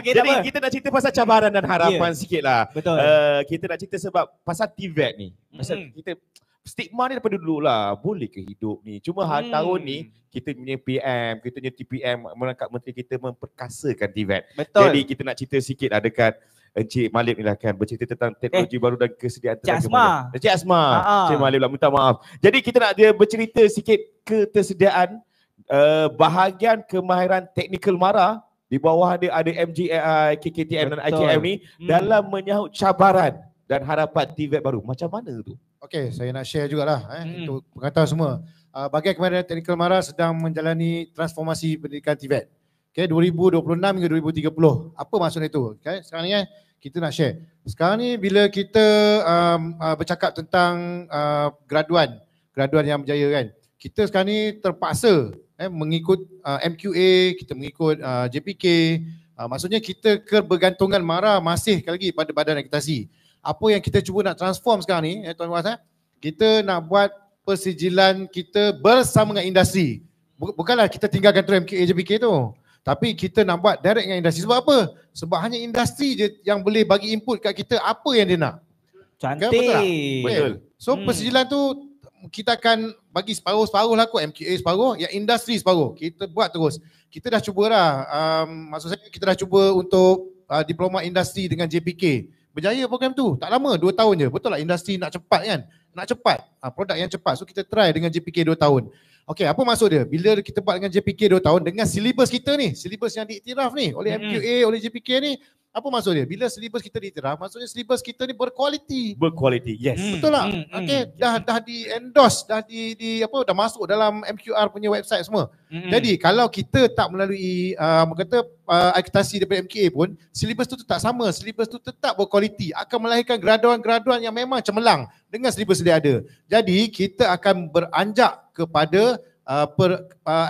Okay, jadi kita nak cerita pasal cabaran dan harapan sikit lah. Betul. Kita nak cerita sebab pasal TVET ni. Pasal kita stigma ni daripada dulu lah. Boleh ke hidup ni? Cuma tahun ni kita punya PM, kita punya TPM merangkap menteri kita memperkasakan TVET. Betul. Jadi kita nak cerita sikit lah dekat Encik Malik ni lah kan, bercerita tentang teknologi baru dan kesediaan Cik tenaga. Encik Asma. Encik Malik pula, minta maaf. Jadi kita nak dia bercerita sikit ketersediaan bahagian kemahiran teknikal Mara di bawah dia ada MGAI, KKTM dan IKM ni dalam menyahut cabaran dan harapan TVET baru. Macam mana tu? Okey, saya nak share jugalah untuk pengatau semua. Bahagian kemahiran teknikal Mara sedang menjalani transformasi pendidikan TVET. Okay, 2026 hingga 2030. Apa maksudnya itu? Okay, sekarang ni kita nak share. Sekarang ni bila kita bercakap tentang graduan yang berjaya kan. Kita sekarang ni terpaksa mengikut MQA, kita mengikut JPK. Maksudnya kita kebergantungan Mara masih lagi pada badan akreditasi. Apa yang kita cuba nak transform sekarang ni, tuan-tuan, kita nak buat persijilan kita bersama dengan industri. Bukanlah kita tinggalkan tu MQA, JPK tu. Tapi kita nak buat direct dengan industri. Sebab apa? Sebab hanya industri je yang boleh bagi input kat kita apa yang dia nak. Cantik. Betul. So persijilan tu kita akan bagi separuh-separuh lah kot. MQA separuh, yang industri separuh. Kita buat terus. Kita dah cuba dah. Maksud saya kita dah cuba untuk diploma industri dengan JPK. Berjaya program tu. Tak lama, 2 tahun je. Betul lah industri nak cepat kan? Nak cepat. Produk yang cepat. So kita try dengan JPK 2 tahun. Okey, apa maksud dia? Bila kita buat dengan JPK 2 tahun dengan silibus kita ni, silibus yang diiktiraf ni oleh MQA, oleh JPK ni, apa maksud dia? Bila silibus kita diiktiraf, maksudnya silibus kita ni berkualiti. Berkualiti, yes. Betul tak? Okey, dah di-endorse, dah masuk dalam MQR punya website semua. Jadi kalau kita tak melalui akreditasi daripada MQA pun, silibus tu tak sama, silibus tu tetap berkualiti, akan melahirkan graduan-graduan yang memang cemerlang dengan silibus dia ada. Jadi kita akan beranjak kepada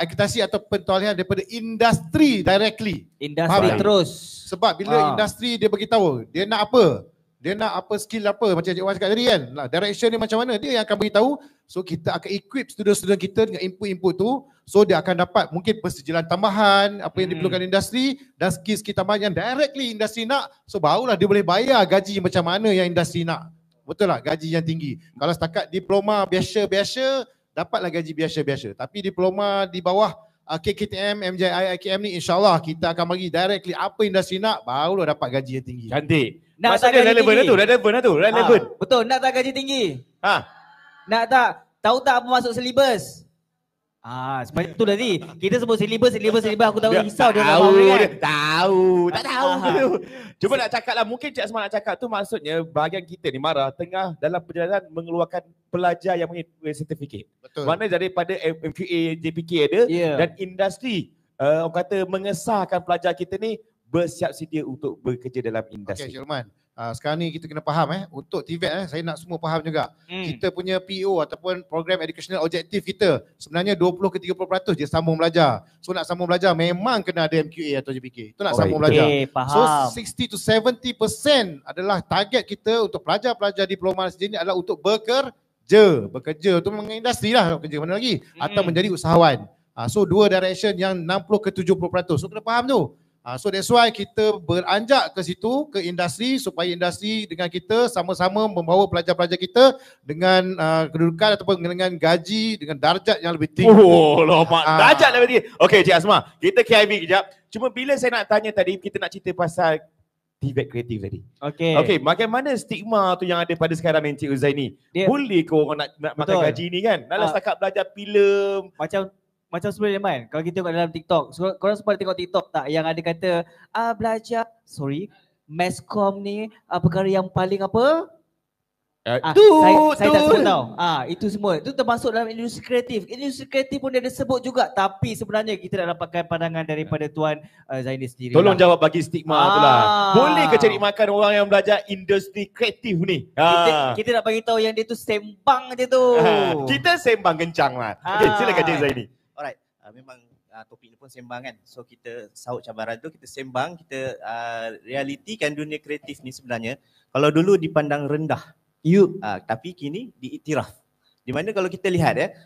akreditasi atau pentolehan daripada industri directly. Industri terus. Sebab bila industri dia beritahu dia nak apa, dia nak apa, skill apa, macam Cik Wan cakap tadi kan, direction dia macam mana, dia yang akan beritahu. So kita akan equip student-student kita dengan input-input tu, so dia akan dapat mungkin persijilan tambahan apa yang diperlukan industri dan skill-skill tambahan yang directly industri nak. So barulah dia boleh bayar gaji macam mana yang industri nak. Betul tak? Gaji yang tinggi. Kalau setakat diploma biasa-biasa, dapatlah gaji biasa-biasa. Tapi diploma di bawah KKTM, MJI, IKM ni insyaAllah kita akan bagi directly apa industri nak, barulah dapat gaji yang tinggi. Cantik. Nak maksudnya relevan tu, relevan. Betul, nak tak gaji tinggi? Nak tak? Tahu tak apa masuk silibus? Sebab itu tadi. Kita sebut silibus, aku tahu risau dia tak tahu. Cuba nak cakap lah, mungkin Cik Asma nak cakap tu maksudnya bahagian kita ni Mara tengah dalam perjalanan mengeluarkan pelajar yang mengikuti sertifikat. Betul. Mana daripada MQA, JPK ada dan industri orang kata mengesahkan pelajar kita ni bersiap sedia untuk bekerja dalam industri. Okey, Cik Ulman. sekarang ni kita kena faham untuk TVET saya nak semua faham juga. Kita punya PO ataupun program educational objective kita sebenarnya 20 ke 30% je sambung belajar. So nak sambung belajar memang kena ada MQA atau JPK. Itu nak sambung belajar. Faham. So 60 to 70% adalah target kita untuk pelajar-pelajar diploma sendiri adalah untuk bekerja tu memang industri lah, kerja mana lagi atau menjadi usahawan. So dua direction yang 60 ke 70%. So kena faham tu. So that's why kita beranjak ke situ, ke industri supaya industri dengan kita sama-sama membawa pelajar-pelajar kita dengan kedudukan ataupun dengan gaji, dengan darjat yang lebih tinggi. Oh, lama. Darjat lebih tinggi. Okey Cik Asma, kita KIV kejap. Cuma bila saya nak tanya tadi, kita nak cerita pasal TVET kreatif tadi. Okey, bagaimana stigma tu yang ada pada sekarang ni Encik Huzaini? Boleh ke orang nak makan gaji ni kan? Nak setakat belajar filem. Macam sebenarnya Man, kalau kita tengok dalam TikTok, korang sempat tengok TikTok tak yang ada kata Meskom ni perkara yang paling apa? Saya tak sebut tau. Itu semua. Itu termasuk dalam industri kreatif. Industri kreatif pun dia ada sebut juga, tapi sebenarnya kita nak dapatkan pandangan daripada Tuan Zaini sendiri. Tolong jawab bagi stigma tu lah. Boleh ke cari makan orang yang belajar industri kreatif ni? Kita nak bagi tahu yang dia tu sembang je tu. Kita sembang kencang lah. Okey, silakan Cik Zaini. Alright, memang topik ni pun sembang kan. So kita sahut cabaran tu, kita sembang, kita realitikan dunia kreatif ni sebenarnya kalau dulu dipandang rendah, tapi kini diiktiraf. Di mana kalau kita lihat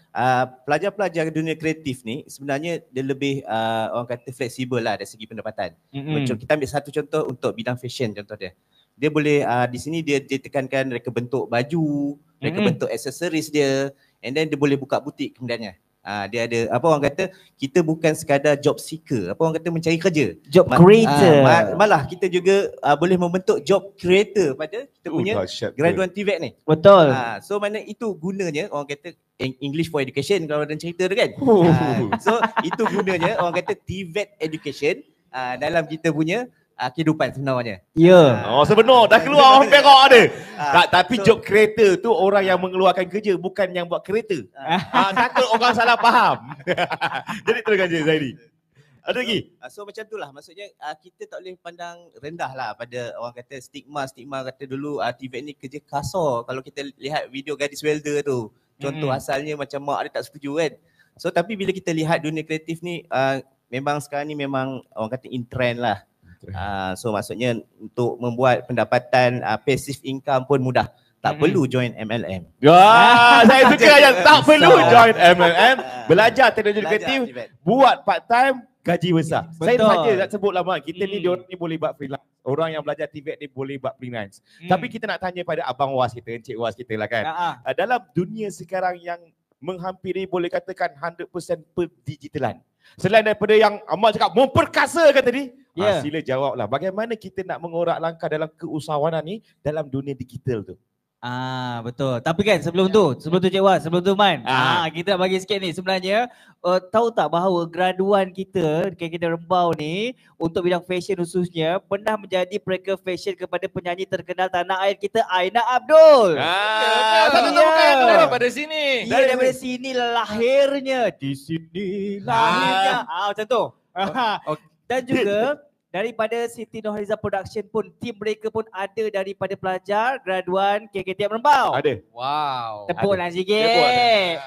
pelajar-pelajar dunia kreatif ni sebenarnya dia lebih orang kata fleksibel lah dari segi pendapatan. Macam kita ambil satu contoh untuk bidang fashion contoh dia. Dia boleh di sini dia tekankan reka bentuk baju, reka bentuk aksesoris dia, and then dia boleh buka butik kemudiannya. Dia ada apa orang kata, kita bukan sekadar job seeker, apa orang kata mencari kerja, job creator. Malah kita juga boleh membentuk job creator pada kita punya graduan TVET ni. Betul. So mana itu gunanya orang kata English for Education kalau ada cerita tu kan. So itu gunanya orang kata TVET Education dalam kita punya kehidupan sebenarnya. Sebenar dah keluar orang perak ada. Tapi job creator tu orang yang mengeluarkan kerja, bukan yang buat kereta. Takut orang salah faham. Jadi teruskan Cik Zaini. Ada lagi? So macam tu lah, maksudnya kita tak boleh pandang rendah lah pada orang kata stigma kata dulu TVET ni kerja kasar. Kalau kita lihat video gadis welder tu, contoh asalnya macam mak dia tak setuju kan. So tapi bila kita lihat dunia kreatif ni memang sekarang ni memang orang kata in trend lah. So maksudnya untuk membuat pendapatan passive income pun mudah. Tak perlu join MLM. Saya suka yang tak perlu join MLM. Belajar teknologi kreatif, buat part time, gaji besar. Saya saja nak sebut lama. Kita ni diorang ni boleh buat freelance. Orang yang belajar TVET ni boleh buat freelance. Tapi kita nak tanya pada Abang Was kita, Encik Was kita lah kan. Dalam dunia sekarang yang menghampiri boleh katakan 100% perdigitalan. Selain daripada yang Amal cakap memperkasa kata tadi, sila jawablah bagaimana kita nak mengorak langkah dalam keusahawanan ni dalam dunia digital tu. Betul. Tapi kan sebelum tu Cik Wan, sebelum tu Man, kita nak bagi sikit ni sebenarnya tahu tak bahawa graduan kita Rembau ni untuk bidang fashion khususnya pernah menjadi perekat fashion kepada penyanyi terkenal tanah air kita, Aina Abdul. Daripada sini. Daripada sini lahirnya. Di sini lahirnya. Macam tu. Dan juga daripada Siti Nurhaliza Production pun, tim mereka pun ada daripada pelajar graduan KKTM Rembau. Ada. Wow. Tepuklah sikit.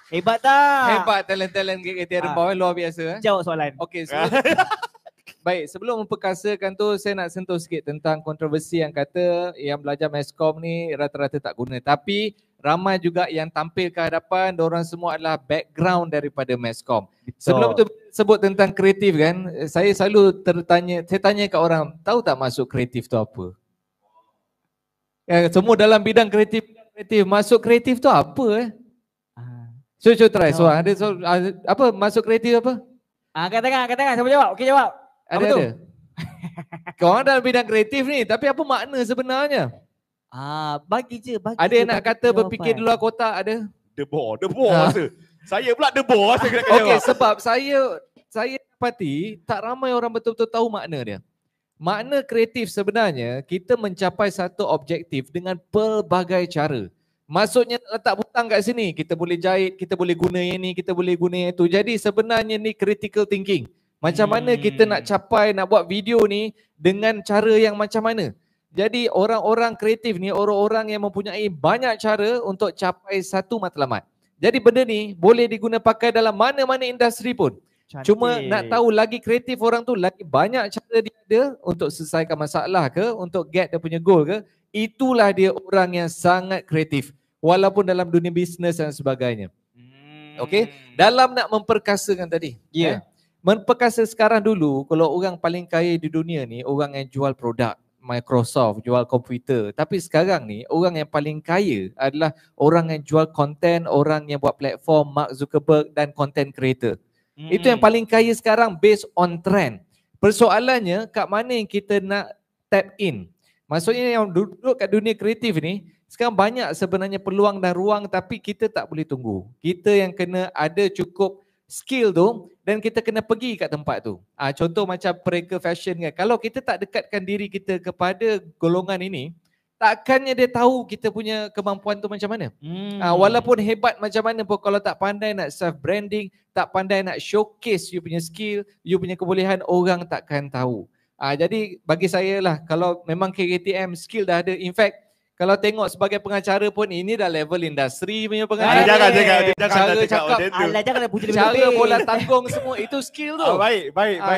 Hebat tak? Hebat talent-talent KKTM Rembau, luar biasa. Jawab soalan. Okey, baik, sebelum memperkasakan tu saya nak sentuh sikit tentang kontroversi yang kata yang belajar Meskom ni rata-rata tak guna. Tapi ramai juga yang tampil ke hadapan, diorang semua adalah background daripada Meskom. Sebelum tu sebut tentang kreatif kan, saya selalu saya tanya kat orang, tahu tak masuk kreatif tu apa? Semua dalam bidang kreatif, masuk kreatif tu apa So try. So ada apa masuk kreatif apa? Angkat tangan, siapa jawab? Okey jawab. Ada. Korang dalam bidang kreatif ni, tapi apa makna sebenarnya? Bagi je. Ada yang nak kata berfikir di luar kotak, ada? Debor rasa. Saya pula debor rasa kena jawab. Okey, sebab saya dapati tak ramai orang betul-betul tahu makna dia. Makna kreatif sebenarnya kita mencapai satu objektif dengan pelbagai cara. Maksudnya letak butang kat sini, kita boleh jahit, kita boleh guna yang ni, kita boleh guna yang tu. Jadi sebenarnya ni critical thinking. Macam mana kita nak capai, nak buat video ni dengan cara yang macam mana. Jadi orang-orang kreatif ni orang-orang yang mempunyai banyak cara untuk capai satu matlamat. Jadi benda ni boleh diguna pakai dalam mana-mana industri pun. Cantik. Cuma nak tahu lagi kreatif orang tu, lagi banyak cara dia ada untuk selesaikan masalah ke, untuk get dia punya goal ke. Itulah dia orang yang sangat kreatif. Walaupun dalam dunia bisnes dan sebagainya. Okay. Dalam nak memperkasakan tadi. Memperkasa sekarang dulu, kalau orang paling kaya di dunia ni, orang yang jual produk. Microsoft, jual komputer. Tapi sekarang ni, orang yang paling kaya adalah orang yang jual konten, orang yang buat platform, Mark Zuckerberg dan content creator. Itu yang paling kaya sekarang based on trend. Persoalannya, kat mana yang kita nak tap in? Maksudnya yang duduk kat dunia kreatif ni, sekarang banyak sebenarnya peluang dan ruang tapi kita tak boleh tunggu. Kita yang kena ada cukup skill tu dan kita kena pergi kat tempat tu. Contoh macam pereka fashion kan. Kalau kita tak dekatkan diri kita kepada golongan ini, takkannya dia tahu kita punya kemampuan tu macam mana. Walaupun hebat macam mana pun kalau tak pandai nak self branding, tak pandai nak showcase you punya skill, you punya kebolehan, orang takkan tahu. Jadi bagi saya lah, kalau memang KKTM skill dah ada, in fact kalau tengok sebagai pengacara pun ini dah level industri punya pengacara. Jangan cara cakap, jangan puji cara bola tanggung semua itu skill tu. Baik.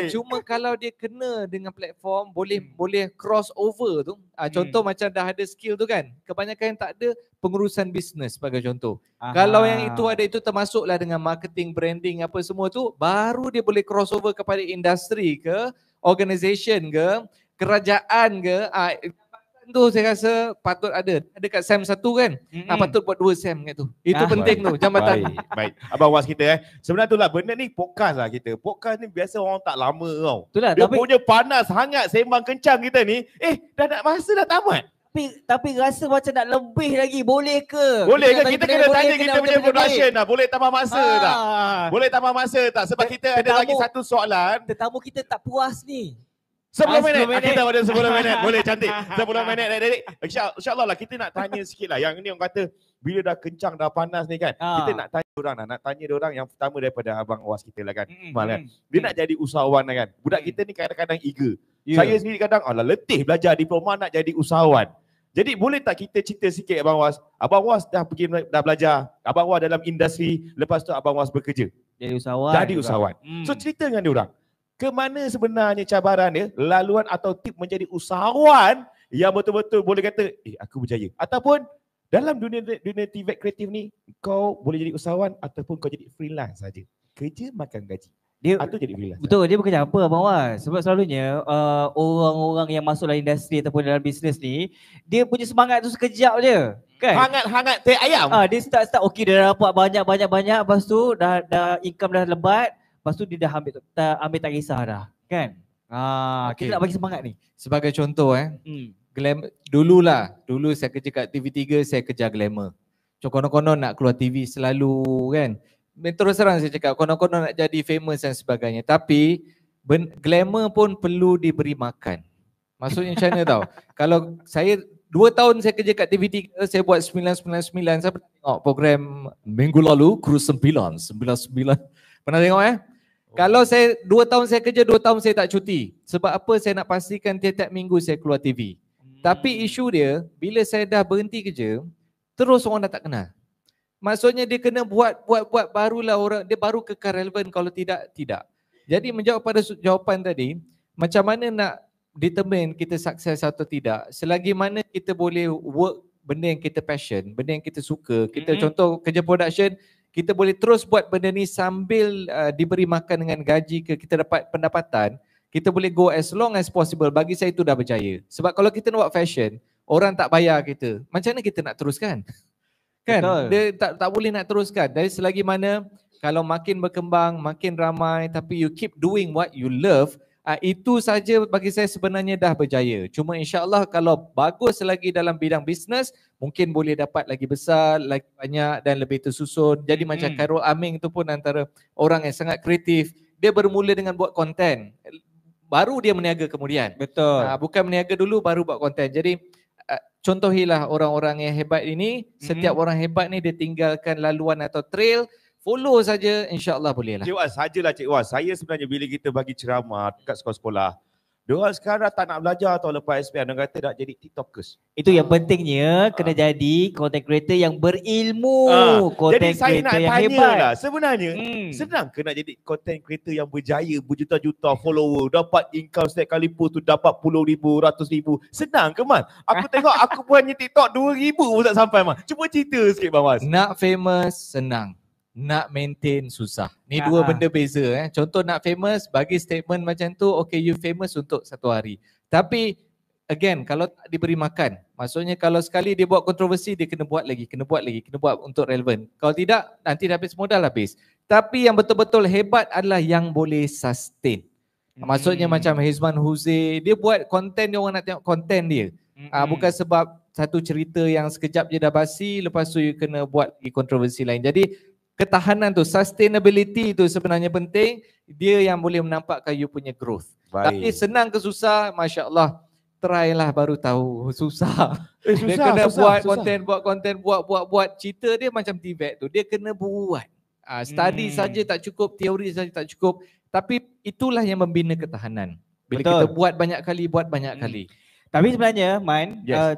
Cuma kalau dia kena dengan platform boleh cross over tu. Contoh macam dah ada skill tu kan. Kebanyakan yang tak ada pengurusan bisnes sebagai contoh. Kalau yang itu ada, itu termasuklah dengan marketing, branding apa semua tu, baru dia boleh cross over kepada industri ke, organisation ke, kerajaan ke. Tu saya rasa patut ada kat SEM 1 kan. Patut buat 2 SEM kat tu. Itu penting tu, jambatan. Baik. Abang Was kita sebenarnya itulah benda ni podcast lah kita. Podcast ni biasa orang tak lama tau. Itulah, dia punya panas hangat sembang kencang kita ni. Dah nak masa dah tamat. Tapi rasa macam nak lebih lagi. Boleh ke? Boleh ke? Kita kena tanya kita punya production lah. Boleh tambah masa tak? Boleh tambah masa tak? Sebab kita ada lagi satu soalan. Tetamu kita tak puas ni. 10 minit. Kita pada 10 minit. Boleh cantik. 10 minit adik-adik. InsyaAllah lah kita nak tanya sikit lah. Yang ni orang kata bila dah kencang, dah panas ni kan. Kita nak tanya orang lah. Nak tanya orang yang pertama daripada Abang Was kita lah kan. Kan. Dia nak jadi usahawan lah kan. Budak kita ni kadang-kadang eager. Saya sendiri kadang letih belajar diploma nak jadi usahawan. Jadi boleh tak kita cerita sikit Abang Was. Abang Was dah belajar. Abang Was dalam industri. Lepas tu Abang Was bekerja. Jadi usahawan. So cerita dengan dia orang. Ke mana sebenarnya cabaran dia, laluan atau tip menjadi usahawan yang betul-betul boleh kata, aku berjaya. Ataupun dalam dunia TVET kreatif ni, kau boleh jadi usahawan ataupun kau jadi freelance saja. Kerja makan gaji. Atau jadi freelance. Betul, dia bukan apa Abang Was. Sebab selalunya orang-orang yang masuk dalam industri ataupun dalam bisnes ni, dia punya semangat tu sekejap je. Kan? Hangat-hangat teh ayam. Dia start okey, dia dapat banyak, lepas tu dah income dah lebat. Lepas tu dia dah ambil tak kisah dah. Kan? Kita nak bagi semangat ni. Sebagai contoh dulu saya kerja kat TV3, saya kerja glamour. Konon-konon nak keluar TV selalu kan. Terus terang saya cakap, konon-konon nak jadi famous dan sebagainya. Tapi glamour pun perlu diberi makan. Maksudnya macam mana tau. Kalau saya 2 tahun saya kerja kat TV3, saya buat 999. Saya pernah tengok program minggu lalu, Kru 999. Pernah tengok Kalau saya 2 tahun saya kerja, 2 tahun saya tak cuti. Sebab apa? Saya nak pastikan tiap-tiap minggu saya keluar TV. Tapi isu dia, bila saya dah berhenti kerja, terus orang dah tak kenal. Maksudnya dia kena buat barulah orang, dia baru kekal relevan, kalau tidak. Jadi menjawab pada jawapan tadi, macam mana nak determine kita sukses atau tidak, selagi mana kita boleh work benda yang kita passion, benda yang kita suka. Kita contoh kerja production, kita boleh terus buat benda ni sambil diberi makan dengan gaji ke, kita dapat pendapatan, kita boleh go as long as possible. Bagi saya itu dah berjaya. Sebab kalau kita nak buat fashion, orang tak bayar kita, macam mana kita nak teruskan? Kan? Betul. Dia tak boleh nak teruskan. Dari selagi mana kalau makin berkembang, makin ramai, tapi you keep doing what you love, itu saja bagi saya sebenarnya dah berjaya. Cuma insyaAllah kalau bagus lagi dalam bidang bisnes, mungkin boleh dapat lagi besar, lagi banyak dan lebih tersusun. Jadi macam Khairul Aming tu pun antara orang yang sangat kreatif. Dia bermula dengan buat konten, baru dia meniaga kemudian. Betul. Bukan meniaga dulu baru buat konten. Jadi contohilah orang-orang yang hebat ini. Setiap orang hebat ni dia tinggalkan laluan atau trail. Follow saja, insyaAllah boleh lah. Cik Was, sajalah Cik Was. Saya sebenarnya bila kita bagi ceramah dekat sekolah-sekolah, Diorang sekarang tak nak belajar tau lepas SPM. Diorang kata nak jadi TikTokers. Itu yang pentingnya kena jadi content creator yang berilmu. Jadi saya nak tanya lah, sebenarnya senang ke nak jadi content creator yang berjaya, berjuta-juta follower, dapat income setiap kali post tu dapat puluh ribu, ratus ribu. Senang ke Man? Aku tengok aku punya TikTok 2,000 pun tak sampai Man. Cuba cerita sikit Bang Mas. Nak famous senang. Nak maintain susah. Ni dua benda beza. Contoh nak famous, bagi statement macam tu, okay you famous untuk 1 hari. Tapi again, kalau tak diberi makan, maksudnya kalau sekali dia buat kontroversi, dia kena buat lagi, kena buat untuk relevan. Kalau tidak, nanti dah habis modal habis. Tapi yang betul-betul hebat adalah yang boleh sustain. Maksudnya macam Hizman Huze, dia buat konten, dia orang nak tengok konten dia. Bukan sebab satu cerita yang sekejap je dah basi, lepas tu you kena buat kontroversi lain. Jadi ketahanan tu, sustainability tu sebenarnya penting. Dia yang boleh menampakkan you punya growth. Tapi senang ke susah, Masya Allah, try lah baru tahu susah. Dia kena buat konten, buat. Cerita dia macam TVET tu, dia kena buat. Study saja tak cukup, teori saja tak cukup. Tapi itulah yang membina ketahanan. Bila kita buat banyak kali. Tapi sebenarnya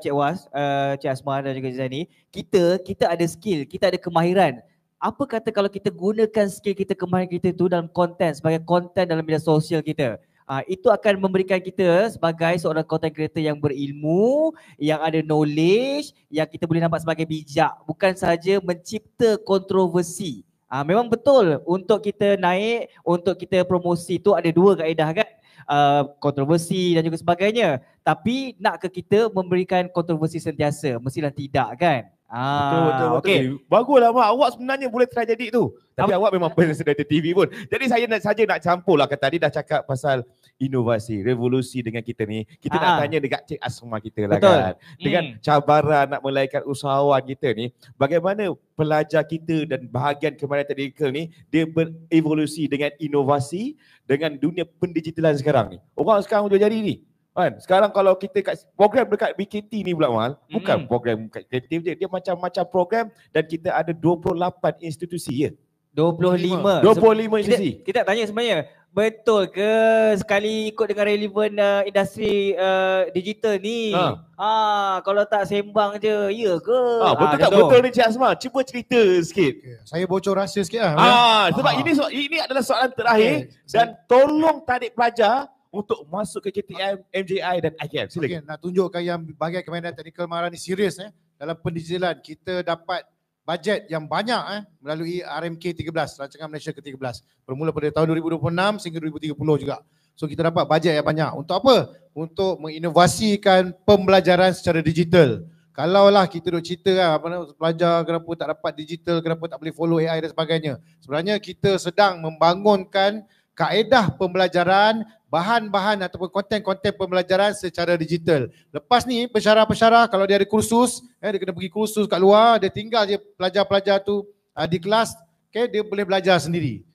Cik Was, Cik Asma dan juga Zaini, kita ada skill, kita ada kemahiran. Apa kata kalau kita gunakan skill kita, kemahiran kita tu dalam konten, sebagai konten dalam media sosial kita. Itu akan memberikan kita sebagai seorang content creator yang berilmu, yang ada knowledge, yang kita boleh nampak sebagai bijak. Bukan saja mencipta kontroversi. Memang betul untuk kita naik, untuk kita promosi tu ada dua kaedah kan. Kontroversi dan juga sebagainya. Tapi nak ke kita memberikan kontroversi sentiasa? Mestilah tidak kan? Betul. Okay. Baguslah Mak, awak sebenarnya boleh try jadi tu. Tapi awak memang personality TV pun. Jadi saya nak campur lah, tadi dah cakap pasal inovasi, revolusi dengan kita ni. Kita nak tanya dekat Cik Asma kita lah. Betul. Kan. Dengan cabaran nak melahirkan usahawan kita ni, bagaimana pelajar kita dan bahagian kemahiran teknikal ni, dia berevolusi dengan inovasi dengan dunia pendigitalan sekarang ni. Orang sekarang dah jadi ni. Kan? Sekarang kalau kita program dekat BKT ni pula Mal, bukan program kreatif je, dia macam-macam program dan kita ada 28 institusi ya. 25 institusi. Kita tanya sebenarnya, betul ke sekali ikut dengan relevan industri digital ni? Kalau tak sembang je, ya ke? Betul tak betul ni Cik Asma? Cuba cerita sikit. Saya bocor rahsia sikit lah. Sebab ini adalah soalan terakhir dan tolong tarik pelajar untuk masuk ke KTM, MJI dan IKM. Silakan. Nak tunjukkan yang bahagian kemahiran teknikal Maharani serius dalam pendigitalan. Kita dapat bajet yang banyak melalui RMK 13, Rancangan Malaysia ke-13. Bermula pada tahun 2026 sehingga 2030 juga. So kita dapat bajet yang banyak. Untuk apa? Untuk menginovasikan pembelajaran secara digital. Kalaulah kita duk cerita pelajar kenapa tak dapat digital, kenapa tak boleh follow AI dan sebagainya. Sebenarnya kita sedang membangunkan kaedah pembelajaran, bahan-bahan ataupun konten-konten pembelajaran secara digital. Lepas ni pensyarah-pensyarah kalau dia ada kursus, dia kena pergi kursus kat luar, dia tinggal je pelajar-pelajar tu di kelas, dia boleh belajar sendiri.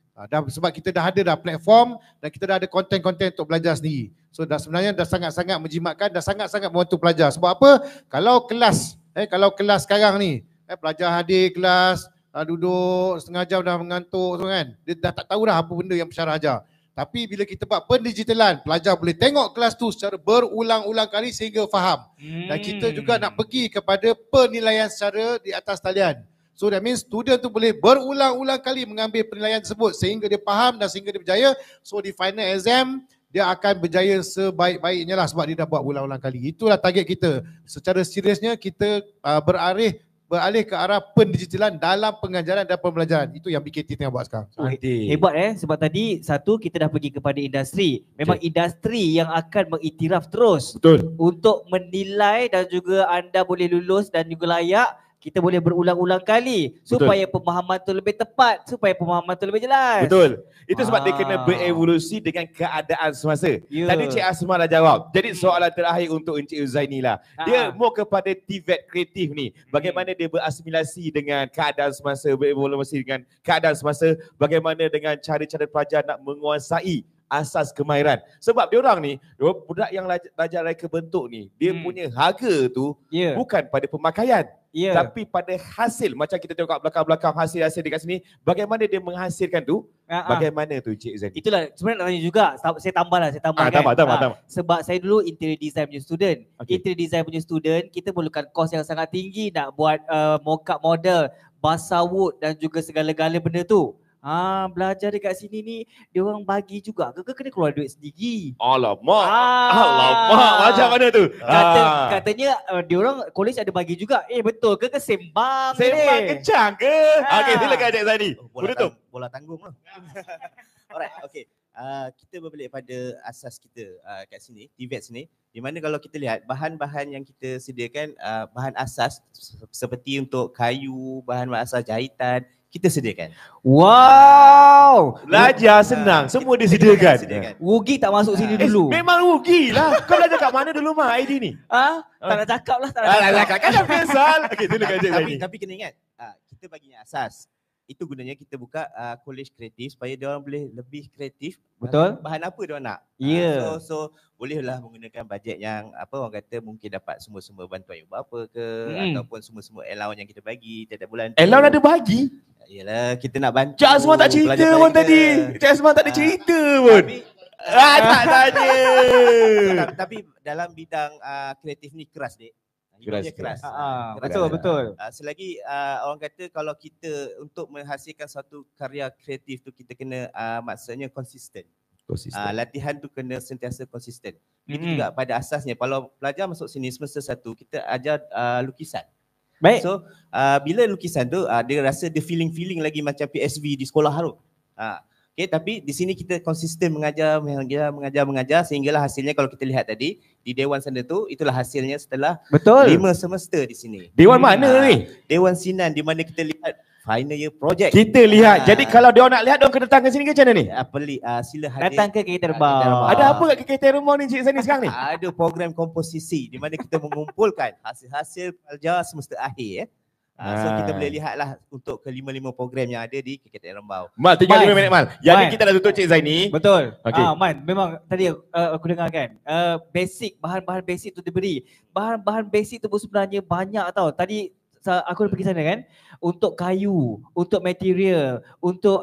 Sebab kita dah ada platform dan kita dah ada konten-konten untuk belajar sendiri. So sebenarnya dah sangat-sangat menjimatkan, dah sangat-sangat membantu pelajar. Sebab apa? Kalau kelas sekarang ni, pelajar hadir kelas, duduk setengah jam dah mengantuk kan. Dia dah tak tahu dah apa benda yang pensyarah ajar. Tapi bila kita buat pendigitalan, pelajar boleh tengok kelas tu secara berulang-ulang kali sehingga faham. Dan kita juga nak pergi kepada penilaian secara di atas talian. So that means student tu boleh berulang-ulang kali mengambil penilaian tersebut sehingga dia faham dan sehingga dia berjaya. So di final exam, dia akan berjaya sebaik-baiknya lah sebab dia dah buat berulang-ulang kali. Itulah target kita. Secara seriusnya kita beralih ke arah pendigitalan dalam pengajaran dan pembelajaran. Itu yang BKT tengah buat sekarang. Hebat sebab tadi satu kita dah pergi kepada industri. Memang industri yang akan mengiktiraf terus. Betul. Untuk menilai dan juga anda boleh lulus dan juga layak. Kita boleh berulang-ulang kali supaya pemahaman tu lebih tepat, supaya pemahaman tu lebih jelas. Betul. Itu sebab dia kena berevolusi dengan keadaan semasa. Tadi Cik Asma dah jawab. Jadi soalan terakhir untuk Encik Huzaini lah. Dia more kepada TVET kreatif ni. Bagaimana dia berasimilasi dengan keadaan semasa, berevolusi dengan keadaan semasa. Bagaimana dengan cara-cara pelajar nak menguasai asas kemahiran. Sebab diorang ni, budak yang belajar reka bentuk ni, dia punya harga tu bukan pada pemakaian. Tapi pada hasil, macam kita tengok belakang-belakang hasil-hasil dekat sini, bagaimana dia menghasilkan tu, bagaimana tu Cik Zaini? Itulah sebenarnya nak tanya juga, saya tambah kan. Tambah. Sebab saya dulu interior design punya student. Interior design punya student, kita perlukan kos yang sangat tinggi nak buat mock-up model, basa wood dan juga segala-gala benda tu. Belajar dekat sini ni, dia orang bagi juga ke kena keluar duit sendiri? Alamak. Macam mana tu? Katanya dia orang college ada bagi juga. Betul ke sembang kencang ke? Okey, silakan Cik Zaini. Bola tanggung lah. Alright, okey. Kita berbalik pada asas kita kat sini, TVET sini. Di mana kalau kita lihat bahan-bahan yang kita sediakan, bahan asas seperti untuk kayu, bahan asas jahitan, kita sediakan. Wow! Belajar senang, semua disediakan. Rugi tak masuk sini dulu. Memang rugi lah. Kau belajar kat mana dulu mah ID ni? Tak nak cakap lah. Tak nak cakap. Kan dah pesal. Okey, silakan Cik Zaini. Tapi kena ingat, kita baginya asas. Itu gunanya kita buka college kreatif supaya dia orang boleh lebih kreatif. Betul. Bahan apa dia orang nak. So bolehlah menggunakan bajet yang orang kata mungkin dapat semua-semua bantuan yang berapa ke ataupun semua-semua allowance yang kita bagi tiap bulan. Allowance ada bagi? Yalah, kita nak bantu. Cik Azman tak cerita pun tadi. Cik Azman tak ada cerita pun. Tak tanya. Tapi dalam bidang kreatif ni keras dek. Keras. Betul. Selagi orang kata kalau kita untuk menghasilkan satu karya kreatif tu kita kena maksudnya konsisten. Latihan tu kena sentiasa konsisten. Itu juga pada asasnya kalau pelajar masuk sini semester 1 kita ajar lukisan. Baik. So bila lukisan tu dia rasa dia feeling lagi macam PSV di sekolah tu. Okay, tapi di sini kita konsisten mengajar sehinggalah hasilnya kalau kita lihat tadi di Dewan sana tu itulah hasilnya setelah 5 semester di sini. Dewan mana ni? Dewan Sinan di mana kita lihat final year project. Kita lihat. Jadi kalau dia nak lihat dia kena datang ke sini ke macam mana ni? Sila hadir. Datang ke KK Terbang. Ada apa kat KK Terbang ni Cik Zaini sekarang ni? Ada program komposisi di mana kita mengumpulkan hasil-hasil pelajar semester akhir. So kita boleh lihatlah untuk ke-5 program yang ada di KKTN Rembau. Mal, tinggal 5 minit Mal. Jadi kita dah tutup Cik Zaini. Betul. Man, memang tadi aku dengar kan. Basic, bahan-bahan basic tu diberi. Bahan-bahan basic tu pun sebenarnya banyak tau. Tadi aku dah pergi sana kan. Untuk kayu, untuk material, untuk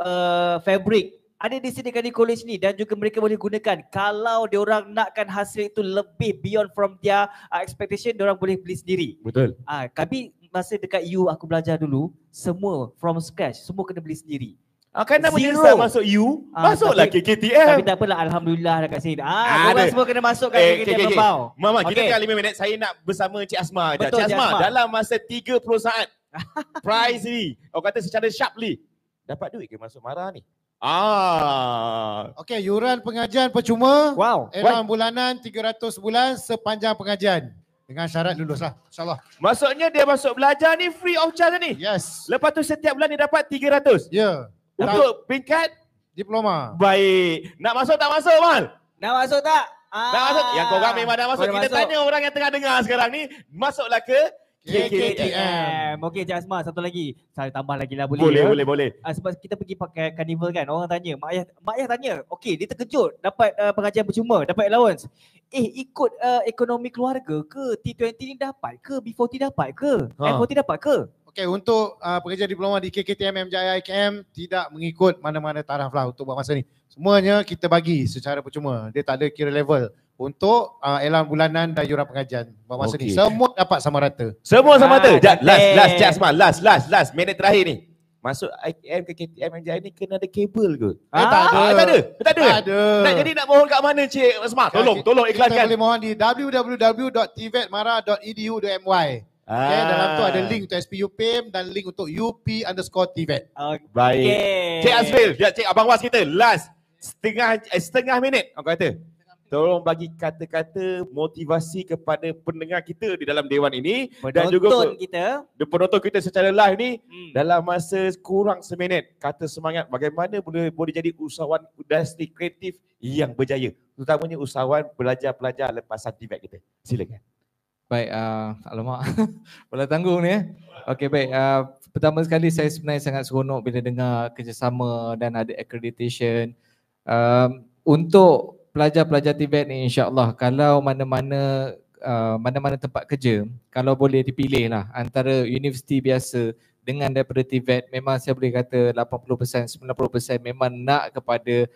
fabric. Ada disediakan di college ni dan juga mereka boleh gunakan. Kalau diorang nakkan hasil itu lebih beyond from their expectation, diorang boleh beli sendiri. Betul. Tapi masa dekat aku belajar dulu, semua from scratch, semua kena beli sendiri. Kan nak menyesal masuk masuklah KKTM. Tapi tak apalah, Alhamdulillah dekat sini. Korang semua kena masuk kat KKTM Rembau. Mama, kita tinggal 5 minit. Saya nak bersama Cik Asma. Betul, Cik Asma, dalam masa 30 saat, prize ni, orang kata secara sharply, dapat duit ke masuk Mara ni? Okey, yuran pengajian percuma. Wow. Elang bulanan 300 bulan sepanjang pengajian. Dengan syarat lulus lah, insyaAllah. Maksudnya dia masuk belajar ni free of charge ni? Yes. Lepas tu setiap bulan dia dapat 300? Ya. Untuk peringkat? Diploma. Baik. Nak masuk tak masuk, Mal? Nak masuk tak? Nak masuk? Yang korang memang dah masuk. Kita tanya orang yang tengah dengar sekarang ni, masuklah ke KKTM. Okey Cik Asma, satu lagi. Saya tambah lagi lah boleh? Boleh. Sebab kita pergi pakai carnival kan, orang tanya, mak ayah tanya, okey dia terkejut dapat pengajian percuma, dapat allowance. Ikut ekonomi keluarga ke? T20 ni dapat ke? B40 dapat ke? M40 dapat ke? Okey, untuk pengajian diploma di KKTM MJI IKM tidak mengikut mana-mana taraf lah untuk buat masa ni. Semuanya kita bagi secara percuma. Dia tak ada kira level. Untuk elang bulanan dan yuran pengajian buat masa ni. Semua dapat sama rata. Semua sama rata? Last Cik Asma. Last. Minit terakhir ni. Masuk IKM ke KTM MJI ni kena ada kabel ke? Tak ada. Jadi nak mohon kat mana Cik Asma? Tolong iklankan. Kita boleh mohon di www.tvetmara.edu.my. Okay, dalam tu ada link untuk SPU PIM dan link untuk UP_TVET. Baik. Cik Azril, Cik Abang Was kita last setengah minit. Orang kata, tolong bagi kata-kata motivasi kepada pendengar kita di dalam dewan ini dan juga penonton kita secara live ni dalam masa kurang seminit. Kata semangat bagaimana boleh jadi usahawan industri kreatif yang berjaya, terutamanya usahawan pelajar-pelajar lepasan TVET kita. Silakan. Baik, alamak, bola tanggung ni. Okey, baik. Pertama sekali saya sebenarnya sangat seronok bila dengar kerjasama dan ada accreditation. untuk pelajar-pelajar TVET ni insya-Allah kalau mana-mana tempat kerja, kalau boleh dipilih lah antara universiti biasa dengan daripada TVET, memang saya boleh kata 80%, 90% memang nak kepada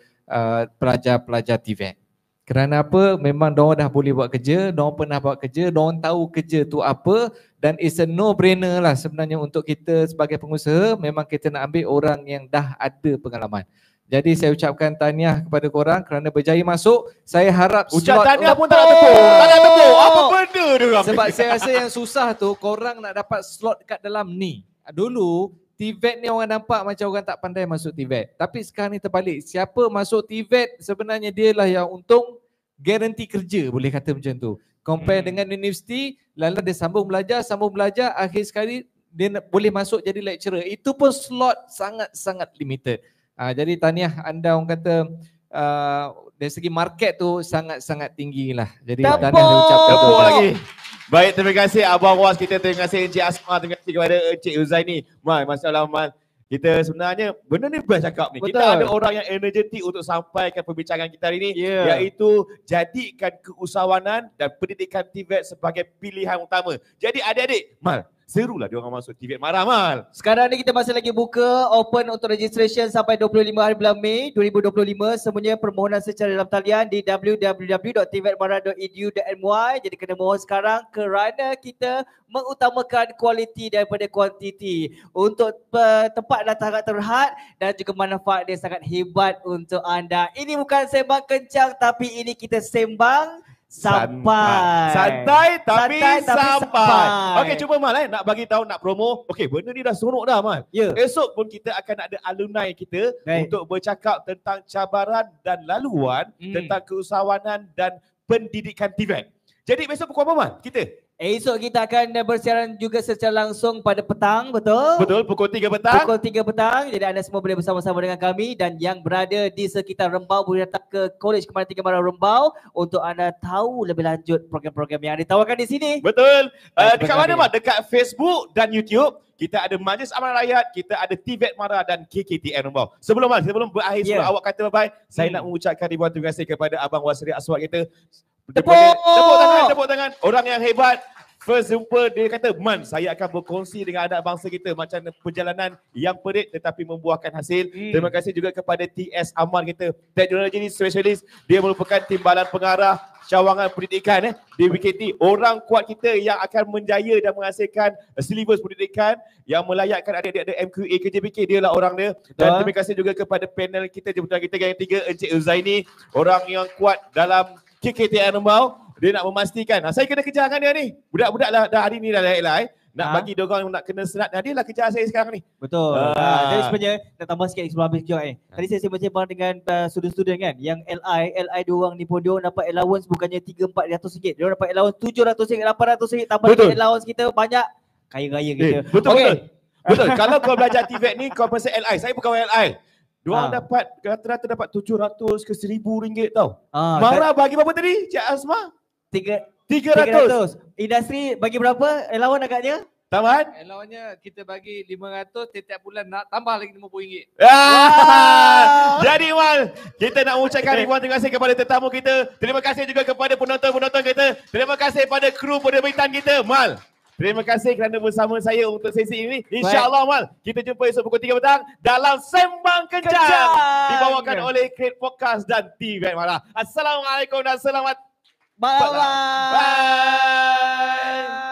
pelajar-pelajar TVET. Kerana apa? Memang diorang dah boleh buat kerja, diorang pernah buat kerja, diorang tahu kerja tu apa, dan it's a no-brainer lah sebenarnya untuk kita sebagai pengusaha, memang kita nak ambil orang yang dah ada pengalaman. Jadi saya ucapkan tahniah kepada korang kerana berjaya masuk. Saya harap ucap tahniah pun tak nak tepuk. Tak nak tepuk. Apa benda dia? Sebab saya rasa yang susah tu korang nak dapat slot kat dalam ni. Dulu TVET ni orang nampak macam orang tak pandai masuk TVET. Tapi sekarang ni terbalik. Siapa masuk TVET sebenarnya dia lah yang untung, garanti kerja boleh kata macam tu. Compare dengan universiti, lalu dia sambung belajar, akhir sekali dia boleh masuk jadi lecturer. Itu pun slot sangat-sangat limited. Jadi tahniah anda, orang kata dari segi market tu sangat-sangat tinggi lah. Jadi tahniah saya ucapkan. Tepuk lagi. Baik, terima kasih Abang Was kita, terima kasih Encik Asma, terima kasih kepada Encik Huzaini. Masya Allah, kita sebenarnya benda ni best cakap ni. Betul. Kita ada orang yang energetik untuk sampaikan perbincangan kita hari ni, iaitu jadikan keusahawanan dan pendidikan TVET sebagai pilihan utama. Jadi adik-adik, serulah dia orang masuk TVET. Marah Mal. Sekarang ni kita masih lagi buka open untuk registration sampai 25 hari bulan Mei 2025. Semuanya permohonan secara dalam talian di www.tvetmara.edu.my. Jadi kena mohon sekarang kerana kita mengutamakan kualiti daripada kuantiti. Untuk tempat dah sangat terhad dan juga manfaat dia sangat hebat untuk anda. Ini bukan sembang kencang tapi ini kita sembang santai tapi sampai. Okey, cuba Mal nak bagi tahu, nak promo. Okey, benda ni dah seronok dah Mal. Esok pun kita akan ada alumni kita untuk bercakap tentang cabaran dan laluan tentang keusahawanan dan pendidikan TVET. Jadi besok pukul apa Mal? Esok kita akan bersiaran juga secara langsung pada petang, betul? Betul, pukul 3 petang. Pukul 3 petang. Jadi anda semua boleh bersama-sama dengan kami, dan yang berada di sekitar Rembau boleh datang ke College Kemaran Tiga Mara Rembau untuk anda tahu lebih lanjut program-program yang ditawarkan di sini. Betul. Dekat mana Mak? Dekat Facebook dan YouTube. Kita ada Majlis Amalan Rakyat, kita ada TVET Mara dan KKTN Rembau. Sebelum berakhir, sebelum awak kata bye-bye, saya nak mengucapkan ribuan terima kasih kepada Abang Wasri Aswad kita. Tepuk tangan. Orang yang hebat. First jumpa dia kata, Man, saya akan berkongsi dengan anak bangsa kita macam perjalanan yang perit tetapi membuahkan hasil. Terima kasih juga kepada TS Aman kita, teknologi specialist. Dia merupakan timbalan pengarah cawangan pendidikan di WKT. Orang kuat kita yang akan menjaya dan menghasilkan silibus pendidikan yang melayakkan adik-adik MQA KJBK. Dia lah orang dia. Dan terima kasih juga kepada panel kita, jemputan kita yang tiga, Encik Huzaini, orang yang kuat dalam KKTN Rembau. Dia nak memastikan, saya kena kejar dengan dia ni. Budak-budak dah hari ni dah lain-lain. Nak bagi diorang nak kena senat. Dia lah kejar saya sekarang ni. Betul. Jadi sebenarnya, nak tambah sikit sebelum habis kejap Tadi saya sembang dengan student-student kan. Yang LI diorang ni pun diorang dapat allowance bukannya RM300-400. Diorang dapat allowance RM700, RM800. Tambah dengan allowance kita banyak. Kaya-kaya kita. Betul. Kalau kau belajar TVET ni, kau pasal LI. Saya pegawai LI. Diorang dapat, rata-rata dapat RM700 ke RM1,000 tau. Marah bagi berapa tadi Cik Asma? 300. Industri bagi berapa allowance agaknya? Tambahan? Allowance-nya kita bagi 500, setiap bulan nak tambah lagi RM50. Jadi Mal, kita nak mengucapkan ribuan terima kasih kepada tetamu kita. Terima kasih juga kepada penonton-penonton kita. Terima kasih kepada kru penerbitan kita. Mal, terima kasih kerana bersama saya untuk sesi ini. InsyaAllah Mal, kita jumpa esok pukul 3 petang dalam Sembang Kencang. Dibawakan oleh Create Podcast dan TVET Mara. Assalamualaikum dan selamat malam. Bye.